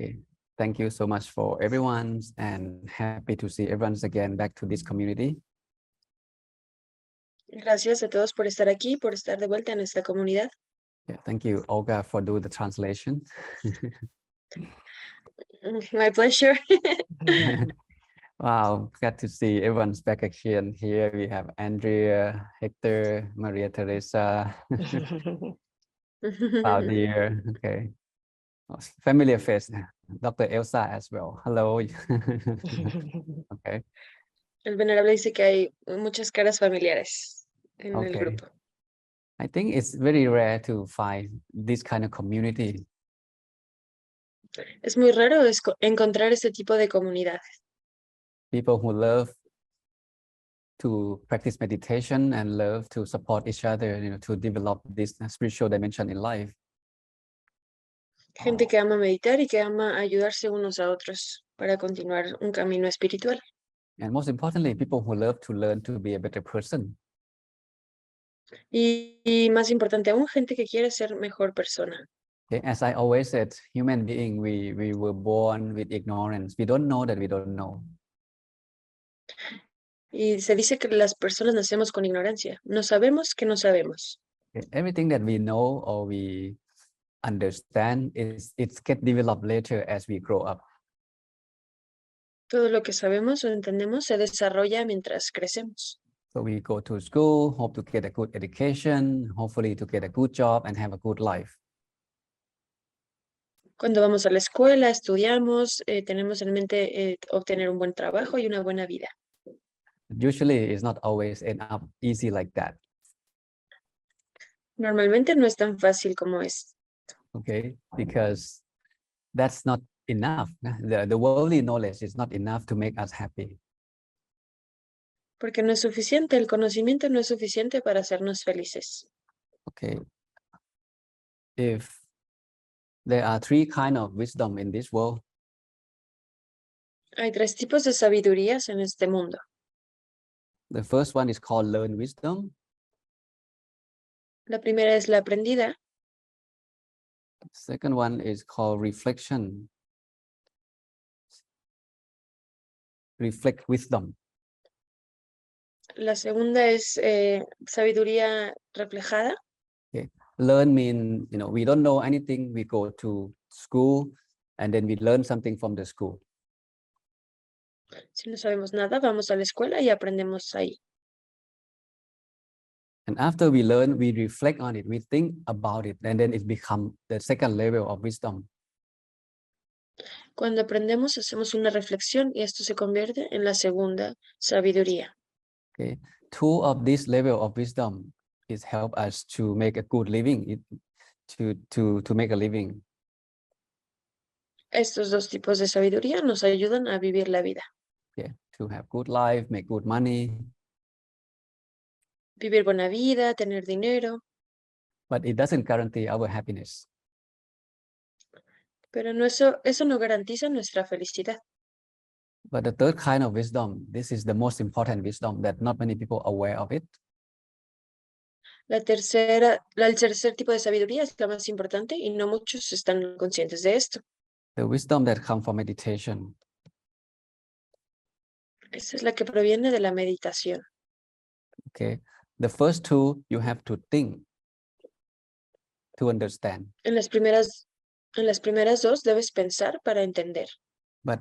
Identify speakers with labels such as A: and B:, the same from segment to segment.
A: Okay. Thank you so much for everyone, and happy to see everyone again back to this community.
B: Gracias a todos por estar aquí, por estar de vuelta en esta comunidad.
A: Yeah, thank you, Olga, for doing the translation.
B: My pleasure.
A: Wow, glad to see everyone's back again. Here we have Andrea, Hector, Maria Teresa, Claudia. Okay, familiar face. Dr. Elsa as well. Hello. Okay.
B: El Venerable dice que hay muchas caras familiares en el
A: Okay.
B: grupo.
A: I think it's very rare to find this kind of community.
B: Es muy raro encontrar este tipo de comunidad.
A: People who love to practice meditation and love to support each other, to develop this spiritual dimension in life.
B: Gente que ama meditar y que ama ayudarse unos a otros para continuar un camino espiritual.
A: And most importantly, people who love to learn to be a better person.
B: Y más importante aún, gente que quiere ser mejor persona.
A: Okay? As I always said, human being, we were born with ignorance. We don't know that we don't know.
B: Y se dice que las personas nacemos con ignorancia. No sabemos que no sabemos.
A: Okay? Everything that we know or we understand it's get developed later as we grow up.
B: Todo lo que sabemos o entendemos se desarrolla mientras crecemos.
A: So we go to school, hope to get a good education, hopefully to get a good job and have a good life.
B: Cuando vamos a la escuela, estudiamos, tenemos en mente obtener un buen trabajo y una buena vida.
A: Usually it's not always end up easy like that.
B: Normalmente no es tan fácil como es.
A: Okay, because that's not enough. The worldly knowledge is not enough to make us happy.
B: Porque no es suficiente, el conocimiento no es suficiente para hacernos felices.
A: Okay. If there are three kinds of wisdom in this world,
B: Hay tres tipos de sabidurías en este mundo.
A: the first one is called learned wisdom.
B: La primera es la aprendida,
A: Second one is called reflection. Reflect wisdom.
B: la segunda es sabiduría reflejada.
A: Okay. Learn mean, we don't know anything. We go to school and then we learn something from the school.
B: Si no sabemos nada, vamos a la escuela y aprendemos ahí.
A: And after we learn, we reflect on it, we think about it, and then it becomes the second level of wisdom.
B: Cuando aprendemos, hacemos una reflexión y esto se convierte en la segunda sabiduría.
A: Okay. Two of this level of wisdom is help us to make a good living, to make a living.
B: Estos dos tipos de sabiduría nos ayudan a vivir la vida.
A: Yeah, to have good life, make good money.
B: Vivir buena vida, tener dinero,
A: But it doesn't guarantee our happiness.
B: pero no eso no garantiza nuestra felicidad.
A: But the third kind of wisdom, this is the most important wisdom that not many people are aware of it.
B: El tercer tipo de sabiduría es la más importante y no muchos están conscientes de esto.
A: The wisdom that comes from meditation.
B: Esta es la que proviene de la meditación.
A: Okay. The first two, you have to think to understand.
B: En las primeras dos debes pensar para entender.
A: But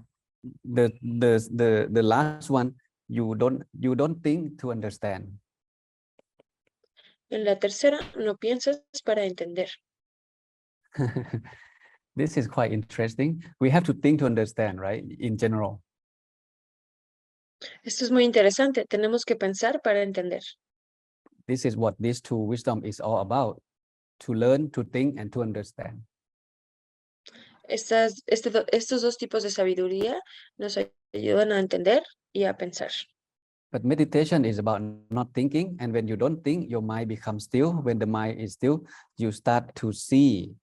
A: the last one, you don't think to understand.
B: En la tercera no piensas para entender.
A: This is quite interesting. We have to think to understand, right? In general.
B: Esto es muy interesante. Tenemos que pensar para entender.
A: This is what these two wisdom is all about. To learn, to think, and to understand.
B: Estos dos tipos de sabiduría nos ayudan a entender y a pensar.
A: But meditation is about not thinking. And when you don't think, your mind becomes still. When the mind is still, you start to see.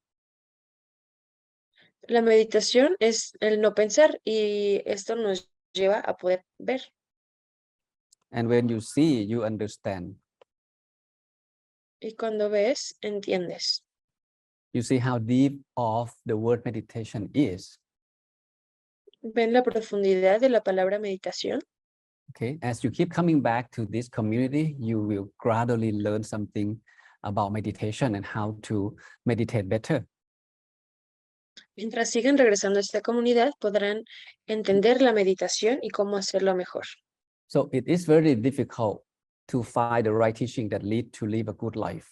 B: La meditación es el no pensar y esto nos lleva a poder ver.
A: And when you see, you understand.
B: Y cuando ves, entiendes.
A: You see how deep of the word meditation is.
B: ¿Ven la profundidad de la palabra meditación?
A: Okay, as you keep coming back to this community, you will gradually learn something about meditation and how to meditate better.
B: Mientras sigan regresando a esta comunidad, podrán entender la meditación y cómo hacerlo mejor.
A: So it is very difficult to find the right teaching that lead to live a good life.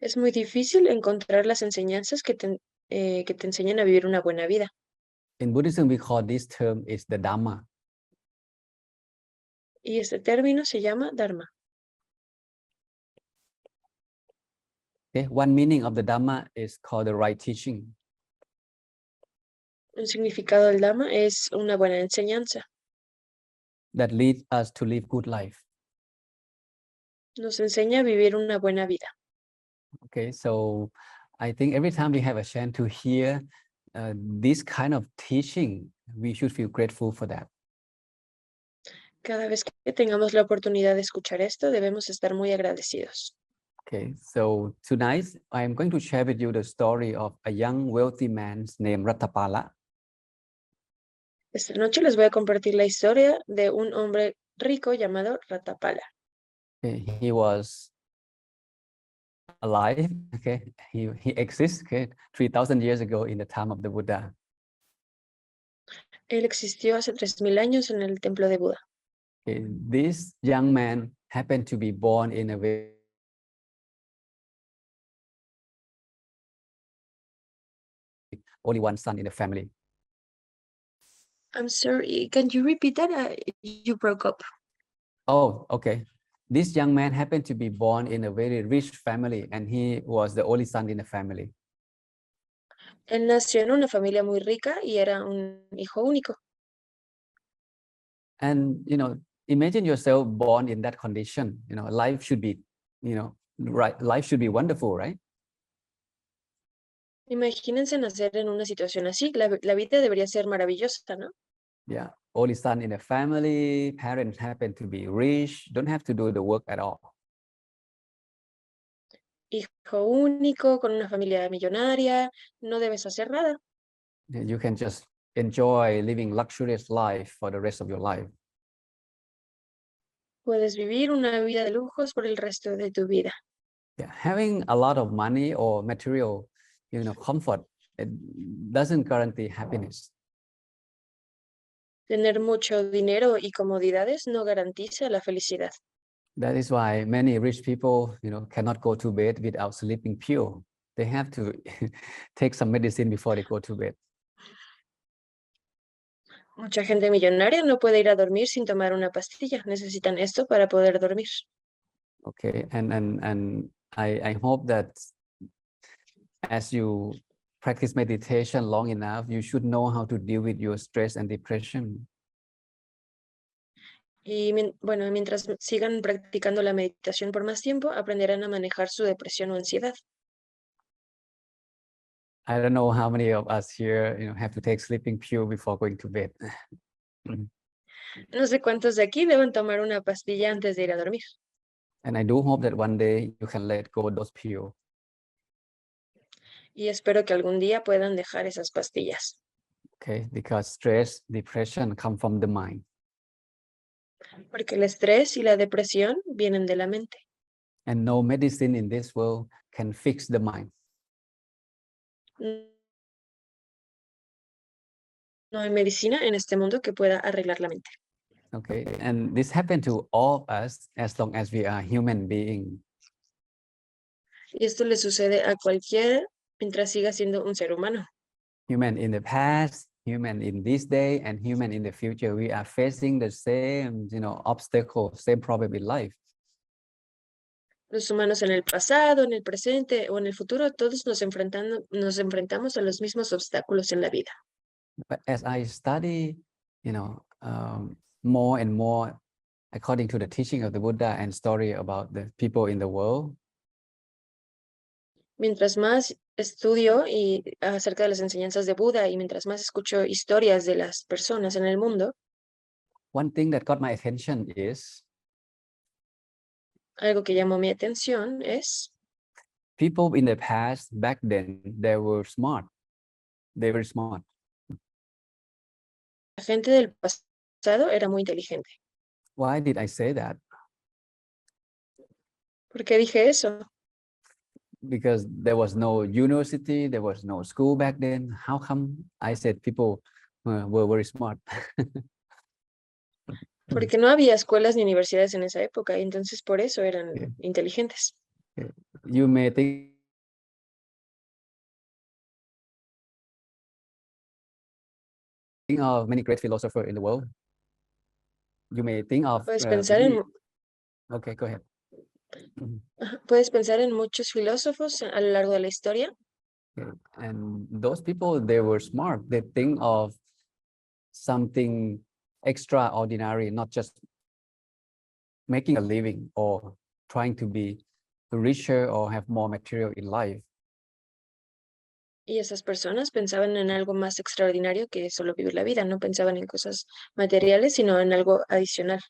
B: Es muy difícil encontrar las enseñanzas que te enseñan a vivir una buena vida.
A: In Buddhism, we call this term is the Dhamma.
B: Y este término se llama Dharma.
A: Okay? One meaning of the Dhamma is called the right teaching.
B: Un significado del Dharma es una buena enseñanza.
A: That leads us to live good life.
B: Nos enseña a vivir una buena vida.
A: Okay, so I think every time we have a chance to hear this kind of teaching, we should feel grateful for that.
B: Cada vez que tengamos la oportunidad de escuchar esto, debemos estar muy agradecidos.
A: Okay, so tonight I am going to share with you the story of a young wealthy man named Ratapala.
B: Esta noche les voy a compartir la historia de un hombre rico llamado Ratapala.
A: Okay, he was alive. Okay, he exists. Okay, 3,000 years ago in the time of the Buddha.
B: Él existió hace 3000 años en el templo de Buda.
A: Okay, this young man happened to be born in a very only one son in the family.
B: I'm sorry, can you repeat that? You broke up.
A: Oh, okay. This young man happened to be born in a very rich family, and he was the only son in the family.
B: Él nació en una familia muy rica y era un hijo único.
A: And imagine yourself born in that condition. Life should be, right. Life should be wonderful, right?
B: Imagínense nacer en una situación así. La vida debería ser maravillosa, ¿no?
A: Yeah, only son in a family, parents happen to be rich, don't have to do the work at all.
B: Hijo único, con una familia millonaria, no debes hacer nada.
A: You can just enjoy living luxurious life for the rest of your life.
B: Puedes vivir una vida de lujos por el resto de tu vida.
A: Yeah, having a lot of money or material, comfort, it doesn't guarantee happiness.
B: Tener mucho dinero y comodidades no garantiza la felicidad.
A: That is why many rich people, cannot go to bed without sleeping pure. They have to take some medicine before they go to bed.
B: Mucha gente millonaria no puede ir a dormir sin tomar una pastilla. Necesitan esto para poder dormir.
A: Okay, and I hope that as you practice meditation long enough, you should know how to deal with your stress and depression.
B: Y bueno, mientras sigan practicando la meditación por más tiempo, aprenderán a manejar su depresión o ansiedad.
A: I don't know how many of us here, have to take sleeping pill before going to bed.
B: No sé cuántos de aquí deben tomar una pastilla antes de ir a dormir.
A: And I do hope that one day you can let go of those pills.
B: Y espero que algún día puedan dejar esas pastillas.
A: Okay, because stress, depression come from the mind.
B: Porque el estrés y la depresión vienen de la mente.
A: And no medicine in this world can fix the mind.
B: No hay medicina en este mundo que pueda arreglar la mente.
A: Okay, and this happened to all of us as long as we are human beings.
B: Y esto le sucede a cualquiera mientras siga siendo un ser humano.
A: Human in the past, human in this day, and human in the future, we are facing the same, obstacles, same problem in life.
B: Los humanos en el pasado, en el presente o en el futuro, todos nos enfrentamos a los mismos obstáculos en la vida.
A: But as I study, more and more, according to the teaching of the Buddha and story about the people in the world,
B: Mientras más estudio y acerca de las enseñanzas de Buda y mientras más escucho historias de las personas en el mundo,
A: one thing that got my attention is
B: algo que llamó mi atención es
A: people in the past, back then, they were smart. They were smart.
B: gente del pasado era muy inteligente.
A: Why did I say that?
B: ¿Por qué dije eso?
A: Because there was no university, there was no school back then. How come I said people were very smart?
B: Porque no había escuelas ni universidades en esa época y entonces por eso eran
A: Okay.
B: inteligentes.
A: Okay. You may think of many great philosophers in the world. You may think of
B: Puedes pensar
A: many.
B: en,
A: Okay, go ahead. Mhm.
B: puedes pensar en muchos filósofos a lo largo de la historia.
A: Okay. And those people, they were smart. They think of something extraordinary, not just making a living or trying to be richer or have more material in life.
B: Y esas personas pensaban en algo más extraordinario que solo vivir la vida. No pensaban en cosas materiales, sino en algo adicional.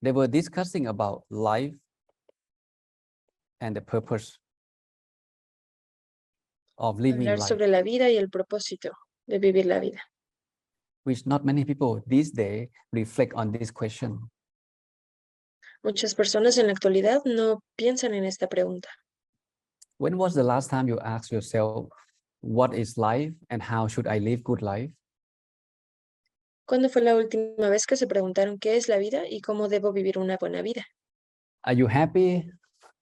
A: They were discussing about life and the purpose of living
B: Hablar
A: life,
B: sobre la vida y el propósito de vivir la vida.
A: which not many people these days reflect on this question.
B: Muchas personas en la actualidad no piensan en esta pregunta.
A: When was the last time you asked yourself, what is life and how should I live good life?
B: ¿Cuándo fue la última vez que se preguntaron qué es la vida y cómo debo vivir una buena vida?
A: Are you happy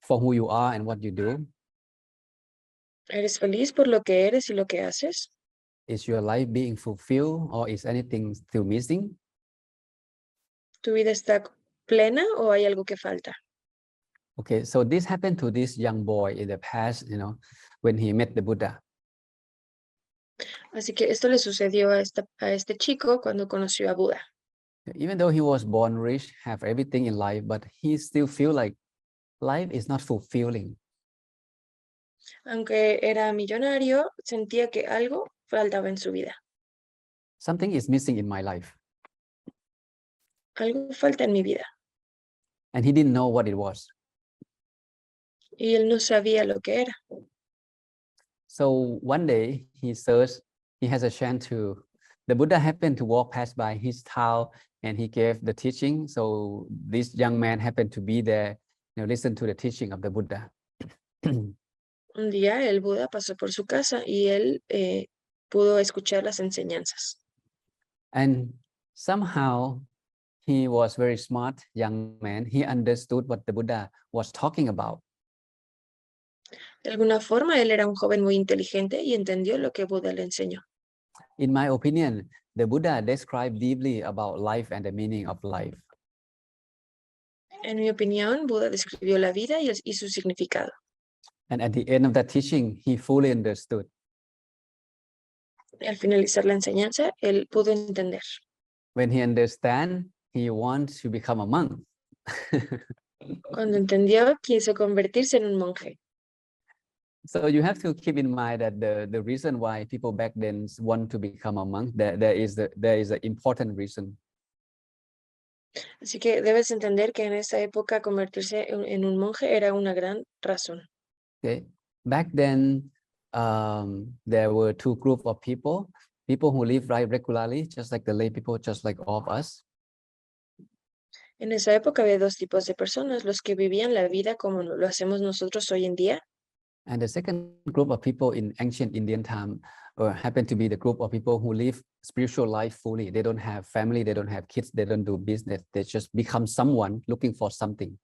A: for who you are and what you do?
B: ¿Eres feliz por lo que eres y lo que haces?
A: Is your life being fulfilled or is anything still missing?
B: ¿Tu vida está plena o hay algo que falta?
A: Okay, so this happened to this young boy in the past, when he met the Buddha.
B: Así que esto le sucedió a este chico cuando conoció a Buda.
A: Even though he was born rich, have everything in life, but he still feel like life is not fulfilling.
B: Aunque era millonario, sentía que algo faltaba en su vida.
A: Something is missing in my life.
B: Algo falta en mi vida.
A: And he didn't know what it was.
B: Y él no sabía lo que era.
A: So one day he searched, he has a chance to, the Buddha happened to walk past by his town and he gave the teaching. So this young man happened to be there, listen to the teaching of the Buddha.
B: Un día el Buda pasó por su casa y él pudo escuchar las enseñanzas.
A: And somehow he was very smart young man. He understood what the Buddha was talking about.
B: De alguna forma, él era un joven muy inteligente y entendió lo que Buda le enseñó.
A: In my opinion, the Buddha described deeply about life and the meaning of life.
B: En mi opinión, Buda describió la vida y su significado.
A: And at the end of that teaching, he fully understood.
B: Al finalizar la enseñanza, él pudo entender.
A: When he understands, he wants to become a monk.
B: Cuando entendió, quiso convertirse en un monje.
A: So you have to keep in mind that the reason why people back then want to become a monk, there is an important reason.
B: Así que debes entender que en esa época convertirse en un monje era una gran razón.
A: Okay, back then there were two groups of people who live right regularly, just like the lay people, just like all of us.
B: En esa época había dos tipos de personas, los que vivían la vida como lo hacemos nosotros hoy en día.
A: And the second group of people in ancient Indian time happen to be the group of people who live spiritual life fully. They don't have family, they don't have kids, they don't do business. They just become someone looking for something.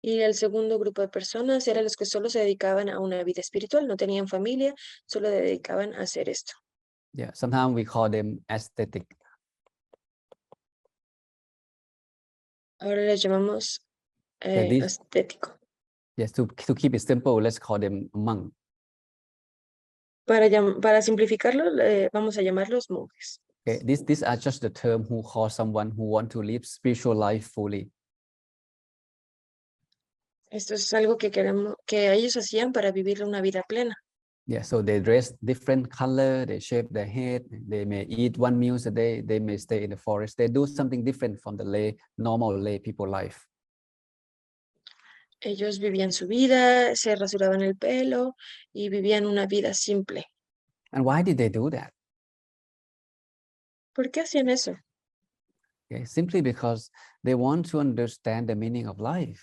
B: Y el segundo grupo de personas eran los que solo se dedicaban a una vida espiritual, no tenían familia, solo se dedicaban a hacer esto.
A: Yeah, sometimes we call them aesthetic.
B: Ahora les llamamos estético.
A: Yes, to keep it simple, let's call them monk.
B: Para simplificarlo, vamos a llamarlos monjes.
A: Okay, these are just the term who call someone who want to live spiritual life fully.
B: Esto es algo que queremos, que ellos hacían para vivir una vida plena.
A: Yeah, so they dress different color, they shave their head, they may eat one meal a day, they may stay in the forest. They do something different from the normal lay people life.
B: Ellos vivían su vida, se rasuraban el pelo y vivían una vida simple.
A: And why did they do that?
B: ¿Por qué hacían eso?
A: Okay? Simply because they want to understand the meaning of life.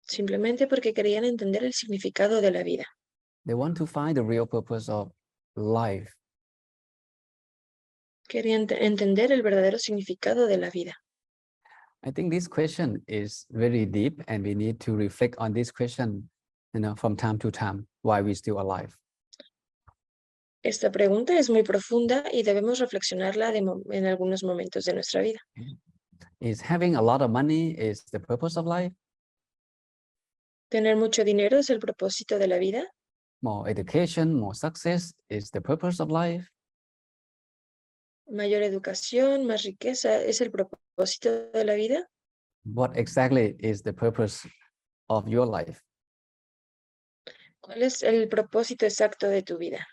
B: Simplemente porque querían entender el significado de la vida.
A: They want to find the real purpose of life.
B: Querían entender el verdadero significado de la vida.
A: I think this question is very deep, and we need to reflect on this question, from time to time, why we're still alive.
B: Esta pregunta es muy profunda y debemos reflexionarla en algunos momentos de nuestra vida.
A: Is having a lot of money is the purpose of life?
B: ¿Tener mucho dinero es el propósito de la vida?
A: More education, more success is the purpose of life?
B: ¿Mayor educación, más riqueza es el propósito de la vida?
A: What exactly is the purpose of your life?
B: ¿Cuál es el propósito exacto de tu vida?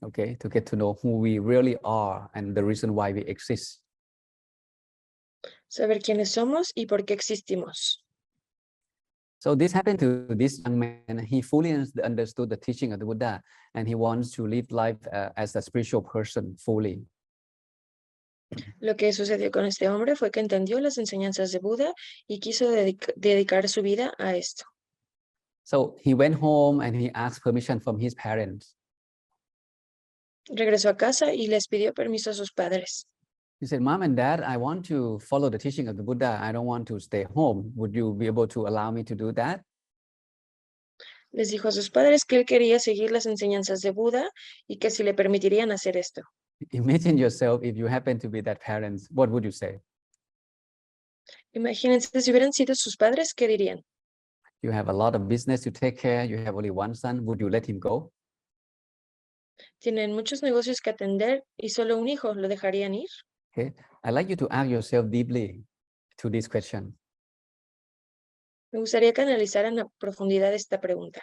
A: Okay, to get to know who we really are and the reason why we exist.
B: Saber quiénes somos y por qué existimos.
A: So this happened to this young man. He fully understood the teaching of the Buddha, and he wants to live life as a spiritual person fully.
B: Lo que sucedió con este hombre fue que entendió las enseñanzas de Buda y quiso dedicar su vida a esto.
A: So he went home and he asked permission from his parents.
B: Regresó a casa y les pidió permiso a sus padres.
A: He said, Mom and Dad, I want to follow the teaching of the Buddha. I don't want to stay home. Would you be able to allow me to do that?
B: Les dijo a sus padres que él quería seguir las enseñanzas de Buda y que si le permitirían hacer esto.
A: Imagine yourself if you happen to be that parents, what would you say?
B: Imagínense si hubieran sido sus padres, ¿qué dirían?
A: You have a lot of business to take care. You have only one son. Would you let him go?
B: Tienen muchos negocios que atender y solo un hijo, ¿lo dejarían ir?
A: Okay. I'd like you to ask yourself deeply to this question,
B: Me gustaría que analizaran a profundidad esta pregunta,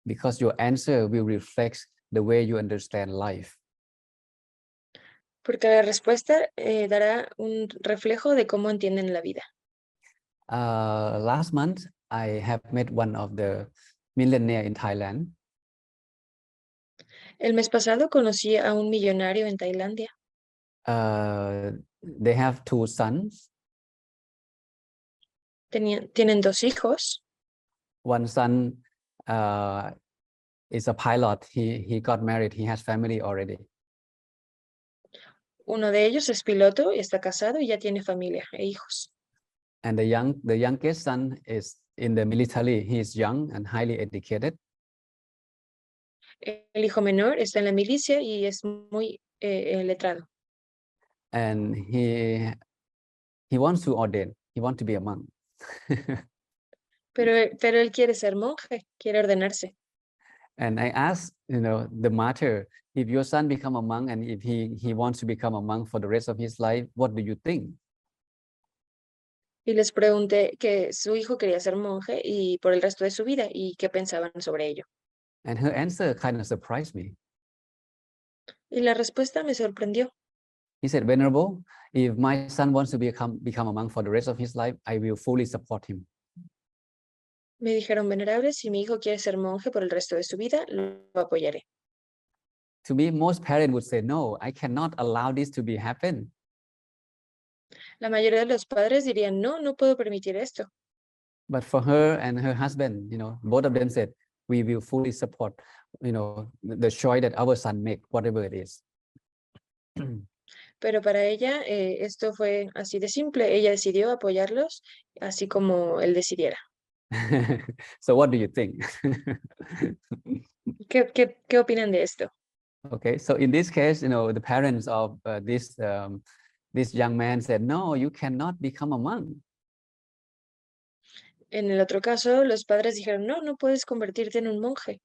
A: because your answer will reflect the way you understand life.
B: porque la respuesta dará un reflejo de cómo entienden la vida.
A: Last month, I have met one of the millionaire in Thailand.
B: El mes pasado conocí a un millonario en Tailandia.
A: They have two sons.
B: Tienen dos hijos.
A: One son is a pilot. He got married. He has family already.
B: Uno de ellos es piloto y está casado y ya tiene familia e hijos.
A: And the youngest son is in the military. He is young and highly educated.
B: El hijo menor está en la milicia y es muy letrado.
A: And he wants to ordain. He wants to be a monk.
B: Pero él quiere ser monje, quiere ordenarse.
A: And I asked, the matter, if your son become a monk and if he wants to become a monk for the rest of his life, what do you think?
B: Y les pregunté que su hijo quería ser monje y por el resto de su vida y qué pensaban sobre ello.
A: And her answer kind of surprised me.
B: Y la respuesta me sorprendió.
A: He said, Venerable, if my son wants to become a monk for the rest of his life, I will fully support him.
B: Me dijeron, venerable, si mi hijo quiere ser monje por el resto de su vida, lo apoyaré.
A: To me, most parents would say, no, I cannot allow this to be happen.
B: La mayoría de los padres dirían, no, no puedo permitir esto.
A: But for her and her husband, both of them said, we will fully support, the choice that our son make, whatever it is.
B: Pero para ella esto fue así de simple. Ella decidió apoyarlos así como él decidiera.
A: So what do you think?
B: ¿Qué opinan de esto?
A: Okay, so in this case, the parents of this young man said, no, you cannot become a monk.
B: En el otro caso, los padres dijeron, no, no puedes convertirte en un monje.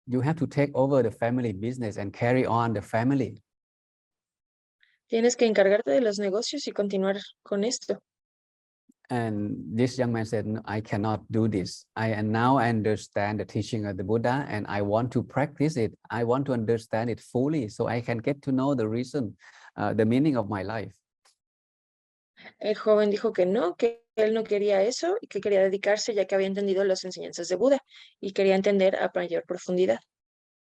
A: You have to take over the family business and carry on the family.
B: Tienes que encargarte de los negocios y continuar con esto.
A: And this young man said, no, I cannot do this. Now I understand the teaching of the Buddha and I want to practice it. I want to understand it fully so I can get to know the reason, the meaning of my life.
B: El joven dijo que él no quería eso y que quería dedicarse ya que había entendido las enseñanzas de Buda y quería entender a mayor profundidad.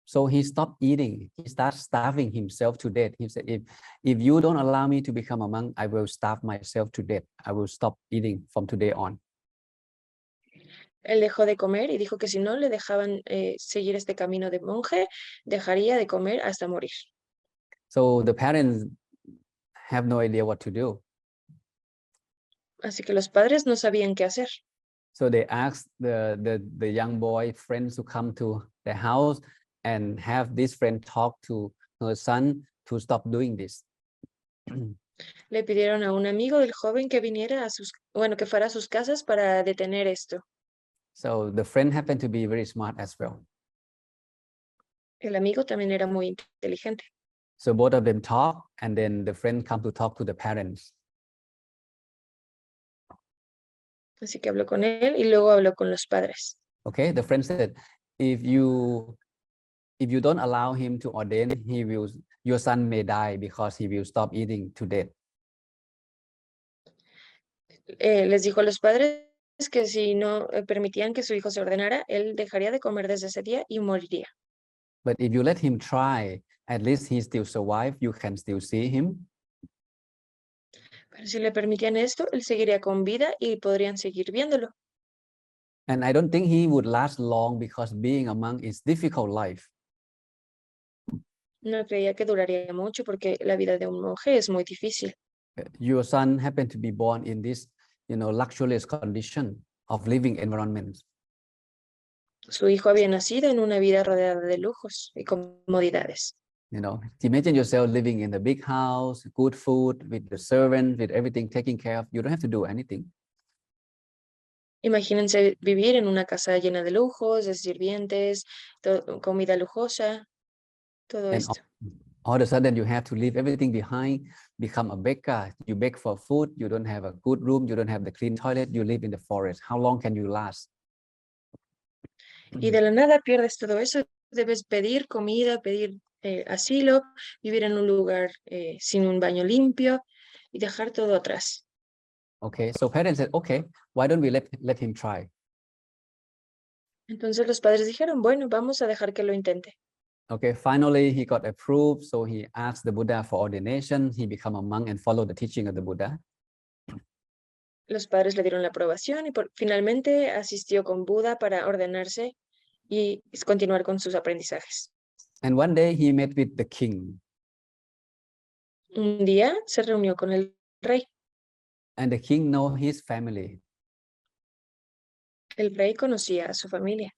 A: So he stopped eating. He started starving himself to death. He said, if you don't allow me to become a monk, I will starve myself to death. I will stop eating from today on.
B: Él dejó de comer y dijo que si no le dejaban seguir este camino de monje, dejaría de comer hasta morir.
A: So the parents have no idea what to do.
B: Así que los padres no sabían qué hacer.
A: So they asked the young boy friends to come to their house and have this friend talk to her son to stop doing this.
B: Le pidieron a un amigo del joven que viniera a que fuera a sus casas para detener esto.
A: So the friend happened to be very smart as well.
B: El amigo también era muy inteligente.
A: So both of them talk, and then the friend come to talk to the parents.
B: Así que habló con él y luego habló con los padres.
A: Okay, the friend said, if you don't allow him to ordain, your son may die because he will stop eating to death.
B: Les dijo a los padres que si no permitían que su hijo se ordenara, él dejaría de comer desde ese día y moriría.
A: But if you let him try, at least he still survive. You can still see him.
B: Pero si le permitían esto, él seguiría con vida y podrían seguir viéndolo.
A: And I don't think he would last long because being a monk is difficult life.
B: No creía que duraría mucho porque la vida de un monje es muy difícil.
A: Your son happened to be born in this, luxurious condition of living environment.
B: Su hijo había nacido en una vida rodeada de lujos y comodidades.
A: Imagine yourself living in a big house, good food, with the servant, with everything taken care of. You don't have to do anything.
B: Imagínense vivir en una casa llena de lujos, de sirvientes, comida lujosa, todo
A: And
B: esto.
A: all of a sudden you have to leave everything behind, become a beggar. You beg for food, you don't have a good room, you don't have the clean toilet, you live in the forest. How long can you last?
B: Y de la nada pierdes todo eso, debes pedir comida, pedir asilo, vivir en un lugar sin un baño limpio y dejar todo atrás.
A: Okay, so parents said, okay, why don't we let him try?
B: Entonces los padres dijeron, bueno, vamos a dejar que lo intente.
A: Okay, finally he got approved, so he asked the Buddha for ordination. He became a monk and followed the teaching of the Buddha.
B: Los padres le dieron la aprobación y finalmente asistió con Buda para ordenarse y continuar con sus aprendizajes.
A: And one day he met with the king.
B: Un día se reunió con el rey.
A: And the king know his family.
B: El rey conocía a su familia.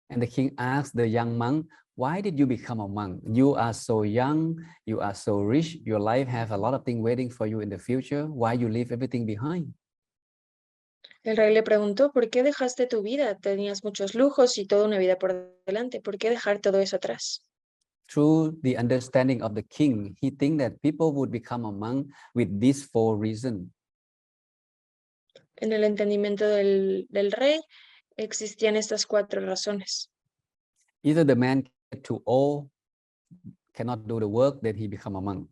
A: And the king asked the young monk, why did you become a monk? You are so young, you are so rich, your life have a lot of things waiting for you in the future. Why you leave everything behind?
B: El rey le preguntó, ¿por qué dejaste tu vida? Tenías muchos lujos y toda una vida por delante. ¿Por qué dejar todo eso atrás?
A: Through the understanding of the king, he think that people would become a monk with these 4 reasons.
B: En el entendimiento del rey existían estas 4 razones.
A: Either the man get too old, cannot do the work, then he become a monk.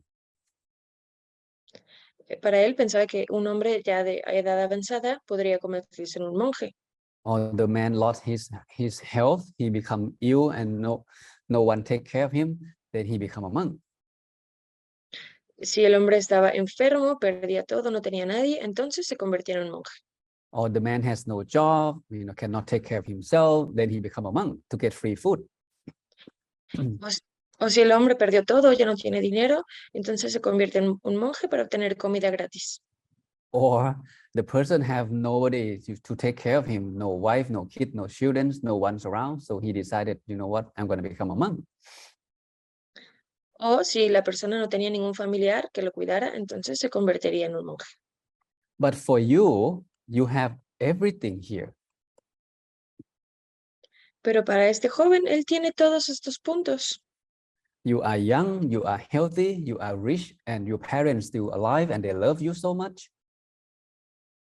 B: Para él pensaba que un hombre ya de edad avanzada podría convertirse en un monje.
A: Or the man lost his health, he become ill and no one take care of him, then he become a monk.
B: Si el hombre estaba enfermo, perdía todo, no tenía nadie, entonces se convirtió en un monje.
A: Or the man has no job, cannot take care of himself, then he become a monk to get free food.
B: O si el hombre perdió todo, ya no tiene dinero, entonces se convierte en un monje para obtener comida gratis.
A: Or the person have nobody to take care of him, no wife, no kid, no children, no one's around. So he decided, you know what, I'm going to become a monk.
B: O si la persona no tenía ningún familiar que lo cuidara, entonces se convertiría en un monje.
A: But for you, you have everything here.
B: Pero para este joven, él tiene todos estos puntos.
A: You are young, you are healthy, you are rich, and your parents still alive and they love you so much.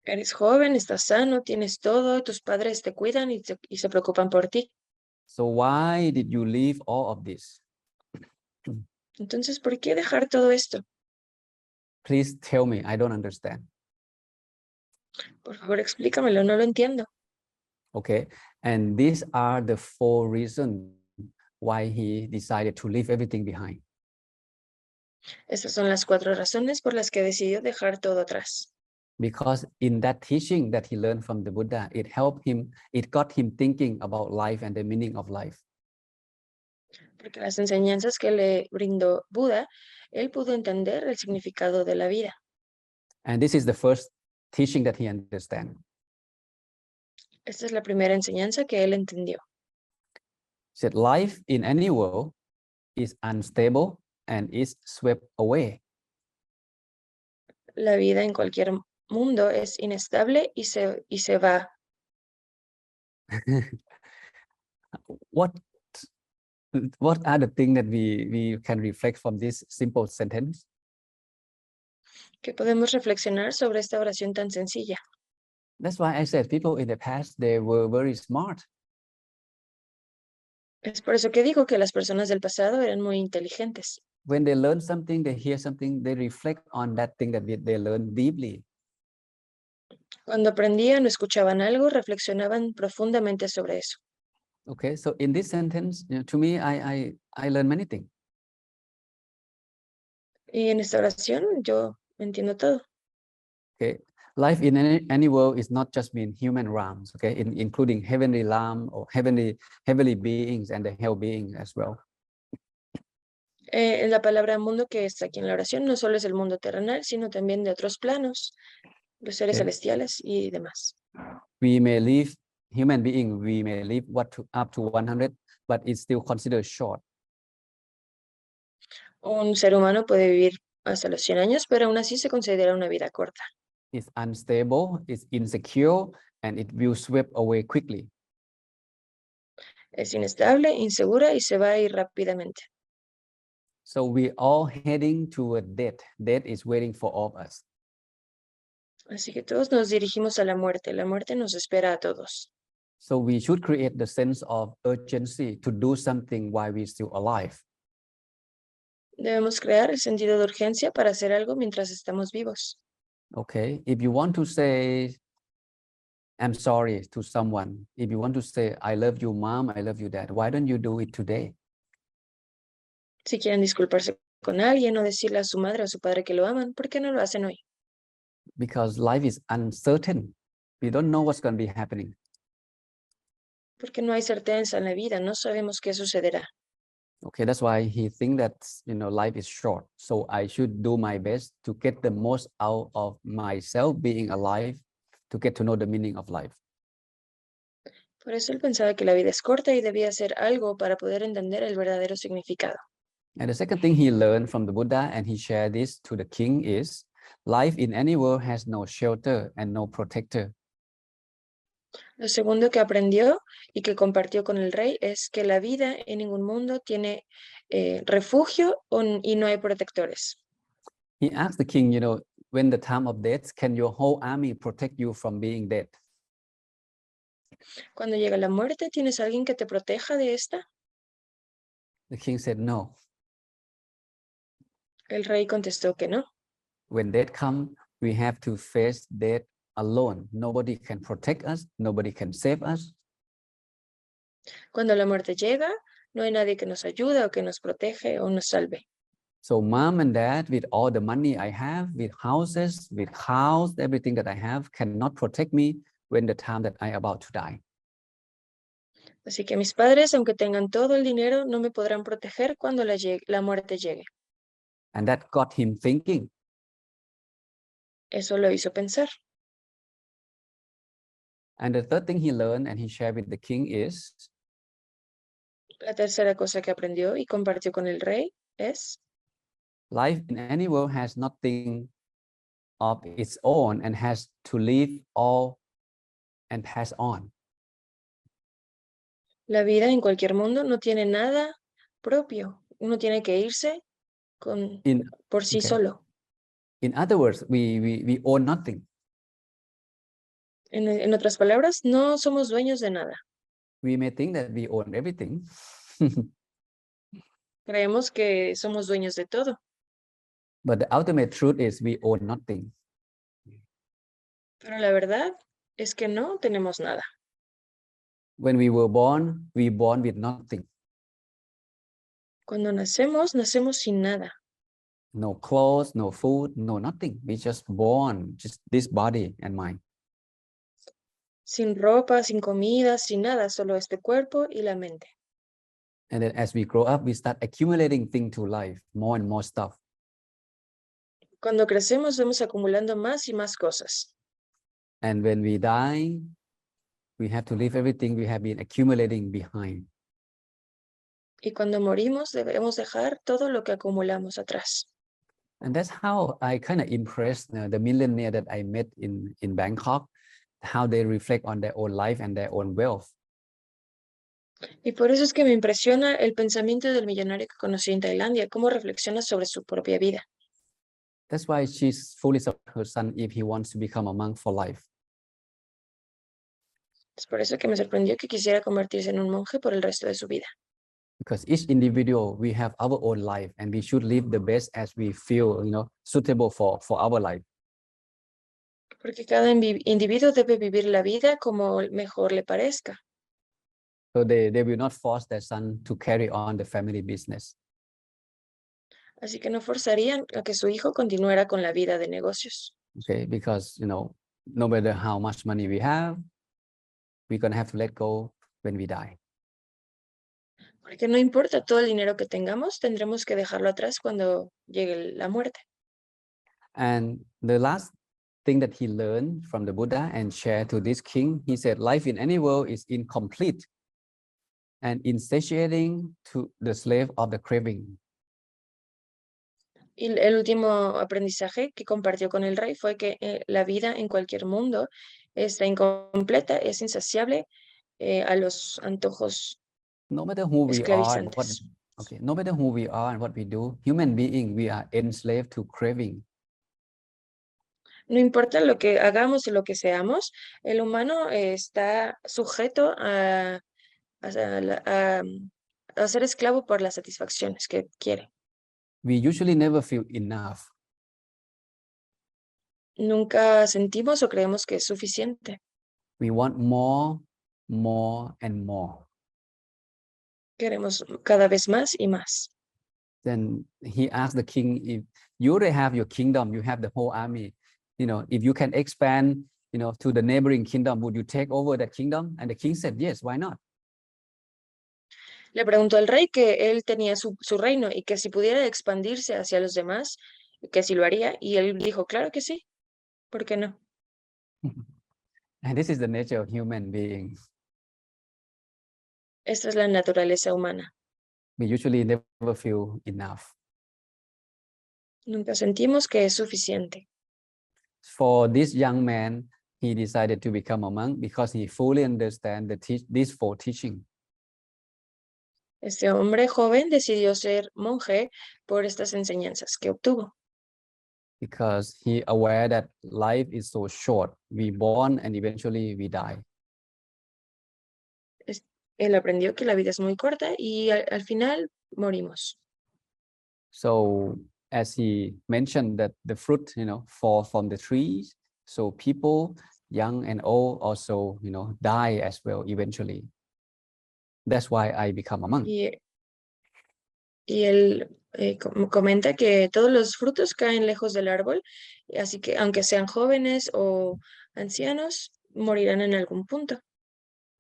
B: Eres joven, estás sano, tienes todo, tus padres te cuidan y se preocupan por ti.
A: So why did you leave all of this?
B: Entonces, ¿por qué dejar todo esto?
A: Please tell me, I don't understand.
B: Por favor, explícamelo, no lo entiendo.
A: Okay, and these are the 4 reasons why he decided to leave everything behind.
B: Estas son las 4 razones por las que decidió dejar todo atrás.
A: Because in that teaching that he learned from the Buddha, it got him thinking about life and the meaning of life.
B: Porque las enseñanzas que le brindó Buda, él pudo entender el significado de la vida.
A: And this is the first teaching that he understands.
B: Esta es la primera enseñanza que él entendió.
A: Said life in any world is unstable and is swept away.
B: La vida en cualquier mundo es inestable y se va.
A: What are the things that we can reflect from this simple sentence?
B: ¿Qué podemos reflexionar sobre esta oración tan sencilla?
A: That's why I said people in the past, they were very smart.
B: Es por eso que digo que las personas del pasado eran muy inteligentes.
A: When they learn something, they hear something, they reflect on that thing that they learn deeply.
B: Cuando aprendían o escuchaban algo, reflexionaban profundamente sobre eso.
A: Okay, so in this sentence, to me, I learned many things.
B: Y en esta oración yo entiendo todo.
A: Okay, life in any world is not just mean human realms, okay, including heavenly realm or heavenly beings and the hell beings as well.
B: La palabra mundo que está aquí en la oración no solo es el mundo terrenal, sino también de otros planos, los seres
A: Okay.
B: celestiales y demás.
A: We may live, human being, we may live up to 100, but it's still considered short.
B: Un ser humano puede vivir hasta los 100 años, pero aún así se considera una vida corta.
A: It's unstable, it's insecure, and it will sweep away quickly.
B: Es inestable, insegura y se va a ir rápidamente.
A: So we all heading to a death. Death is waiting for all of us.
B: Así que todos nos dirigimos a la muerte. La muerte nos espera a todos.
A: So we should create the sense of urgency to do something while we're still alive.
B: Debemos crear el sentido de urgencia para hacer algo mientras estamos vivos.
A: Okay, if you want to say, I'm sorry to someone, if you want to say, I love you, mom, I love you, dad, why don't you do it today?
B: Si quieren disculparse con alguien o decirle a su madre o a su padre que lo aman, ¿por qué no lo hacen hoy?
A: Because life is uncertain. We don't know what's going to be happening.
B: Porque no hay certeza en la vida, no sabemos qué sucederá.
A: Okay, that's why he thinks that, life is short. So I should do my best to get the most out of myself being alive, to get to know the meaning of life.
B: Por eso él pensaba que la vida es corta y debía hacer algo para poder entender el verdadero significado.
A: And the second thing he learned from the Buddha, and he shared this to the king, is life in any world has no shelter and no protector.
B: Lo segundo que aprendió y que compartió con el rey es que la vida en ningún mundo tiene refugio y no hay protectores.
A: He asked the king, when the time of death, can your whole army protect you from being dead?
B: Cuando llega la muerte, ¿tienes alguien que te proteja de esta?
A: The king said, no.
B: El rey contestó que no.
A: When death comes, we have to face death alone. Nobody can protect us. Nobody can save us.
B: Cuando la muerte llega, no hay nadie que nos ayude o que nos protege o nos salve.
A: So mom and dad, with all the money I have, with houses, with house, everything that I have, cannot protect me when the time that I about to die.
B: Así que mis padres, aunque tengan todo el dinero, no me podrán proteger cuando la muerte llegue.
A: And that got him thinking.
B: Eso lo hizo pensar.
A: And the third thing he learned and he shared with the king is,
B: La tercera cosa que aprendió y compartió con el rey es:
A: life in any world has nothing of its own and has to live all and pass on.
B: la vida en cualquier mundo no tiene nada propio. Uno tiene que irse por sí
A: Okay.
B: solo.
A: In other words, we own nothing.
B: En otras palabras, no somos dueños de nada.
A: We may think that we own everything.
B: Creemos que somos dueños de todo.
A: But the ultimate truth is we own nothing.
B: Pero la verdad es que no tenemos nada.
A: When we were born with nothing.
B: Cuando nacemos, nacemos sin nada.
A: No clothes, no food, no nothing. We just born, just this body and mind.
B: Sin ropa, sin comida, sin nada, solo este cuerpo y la mente.
A: And then as we grow up, we start accumulating things to life, more and more stuff.
B: Cuando crecemos, vamos acumulando más y más cosas.
A: And when we die, we have to leave everything we have been accumulating behind.
B: Y cuando morimos, debemos dejar todo lo que acumulamos atrás.
A: And that's how I kind of impressed the millionaire that I met in Bangkok, how they reflect on their own life and their own wealth.
B: Y por eso es que me impresiona el pensamiento del millonario que conocí en Tailandia, cómo reflexiona sobre su propia vida.
A: That's why she's fully supports her son if he wants to become a monk for life.
B: Es por eso que me sorprendió que quisiera convertirse en un monje por el resto de su vida.
A: Because each individual, we have our own life and we should live the best as we feel, suitable for our life.
B: Porque cada individuo debe vivir la vida como mejor le parezca.
A: So they will not force their son to carry on the family business.
B: Así que no forzarían a que su hijo continuara con la vida de negocios.
A: Okay, because, no matter how much money we have, we're going to have to let go when we die.
B: Porque no importa todo el dinero que tengamos, tendremos que dejarlo atrás cuando llegue la muerte.
A: And the last thing that he learned from the Buddha and shared to this king, he said, life in any world is incomplete and insatiating to the slave of the craving.
B: Y el último aprendizaje que compartió con el rey fue que la vida en cualquier mundo está incompleta, es insaciable a los antojos
A: No matter who we are and what,
B: esclavizantes.
A: okay, no matter who we are and what we do, human being, we are enslaved to craving.
B: No importa lo que hagamos y lo que seamos, el humano está sujeto a ser esclavo por las satisfacciones que quiere.
A: We usually never feel enough.
B: Nunca sentimos o creemos que es suficiente.
A: We want more, and more.
B: Queremos cada vez más y más.
A: Then he asked the king, if you already have your kingdom, you have the whole army, if you can expand, to the neighboring kingdom, would you take over that kingdom? And the king said, yes, why not?
B: Le preguntó al rey que él tenía su reino y que si pudiera expandirse hacia los demás, que si lo haría. Y él dijo, claro que sí, ¿por qué no?
A: And this is the nature of human beings.
B: Esta es la naturaleza humana.
A: We usually never feel enough.
B: Nunca sentimos que es suficiente.
A: For this young man, he decided to become a monk because he fully understands these four teachings.
B: Este hombre joven decidió ser monje por estas enseñanzas que obtuvo.
A: Because he aware that life is so short. We born and eventually we die.
B: Él aprendió que la vida es muy corta y al final morimos.
A: So as he mentioned that the fruit, fall from the trees. So people, young and old, also, die as well eventually. That's why I become a monk.
B: Y él comenta que todos los frutos caen lejos del árbol, así que aunque sean jóvenes o ancianos, morirán en algún punto.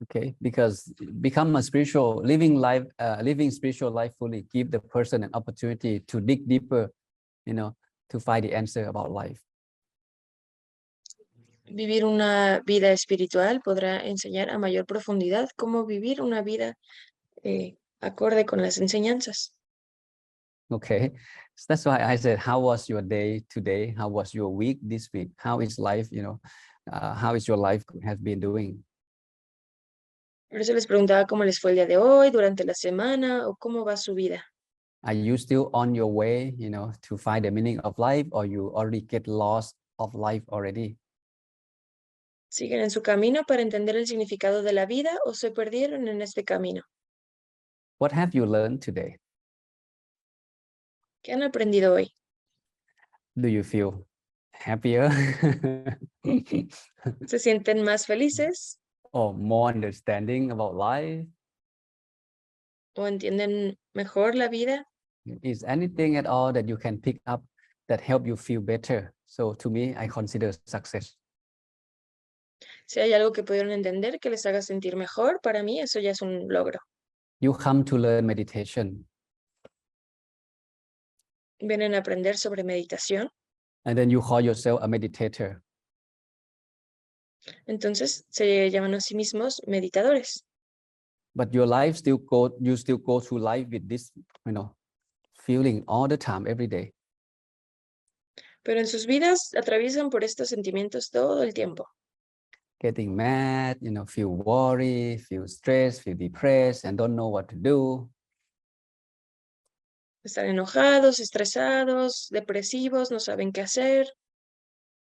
A: Okay, because living spiritual life fully give the person an opportunity to dig deeper, to find the answer about life.
B: Vivir una vida espiritual podrá enseñar a mayor profundidad cómo vivir una vida acorde con las enseñanzas.
A: Okay, so that's why I said, how was your day today? How was your week this week? How is life, how is your life has been doing?
B: Por eso les preguntaba cómo les fue el día de hoy, durante la semana, o cómo va su vida.
A: Are you still on your way, to find the meaning of life, or you already get lost of life already?
B: ¿Siguen en su camino para entender el significado de la vida o se perdieron en este camino?
A: What have you learned today?
B: ¿Qué han aprendido hoy?
A: Do you feel happier?
B: ¿Se sienten más felices?
A: Or more understanding about life?
B: o entienden mejor la vida.
A: Is anything at all that you can pick up that help you feel better? So to me, I consider success.
B: Si hay algo que pudieron entender que les haga sentir mejor, para mí eso ya es un logro.
A: You come to learn meditation,
B: Vienen a aprender sobre meditación,
A: and then you call yourself a meditator.
B: entonces se llaman a sí mismos meditadores.
A: But you still go through life with this, feeling all the time, every day.
B: Pero en sus vidas atraviesan por estos sentimientos todo el tiempo.
A: Getting mad, feel worried, feel stressed, feel depressed, and don't know what to do.
B: Están enojados, estresados, depresivos, no saben qué hacer.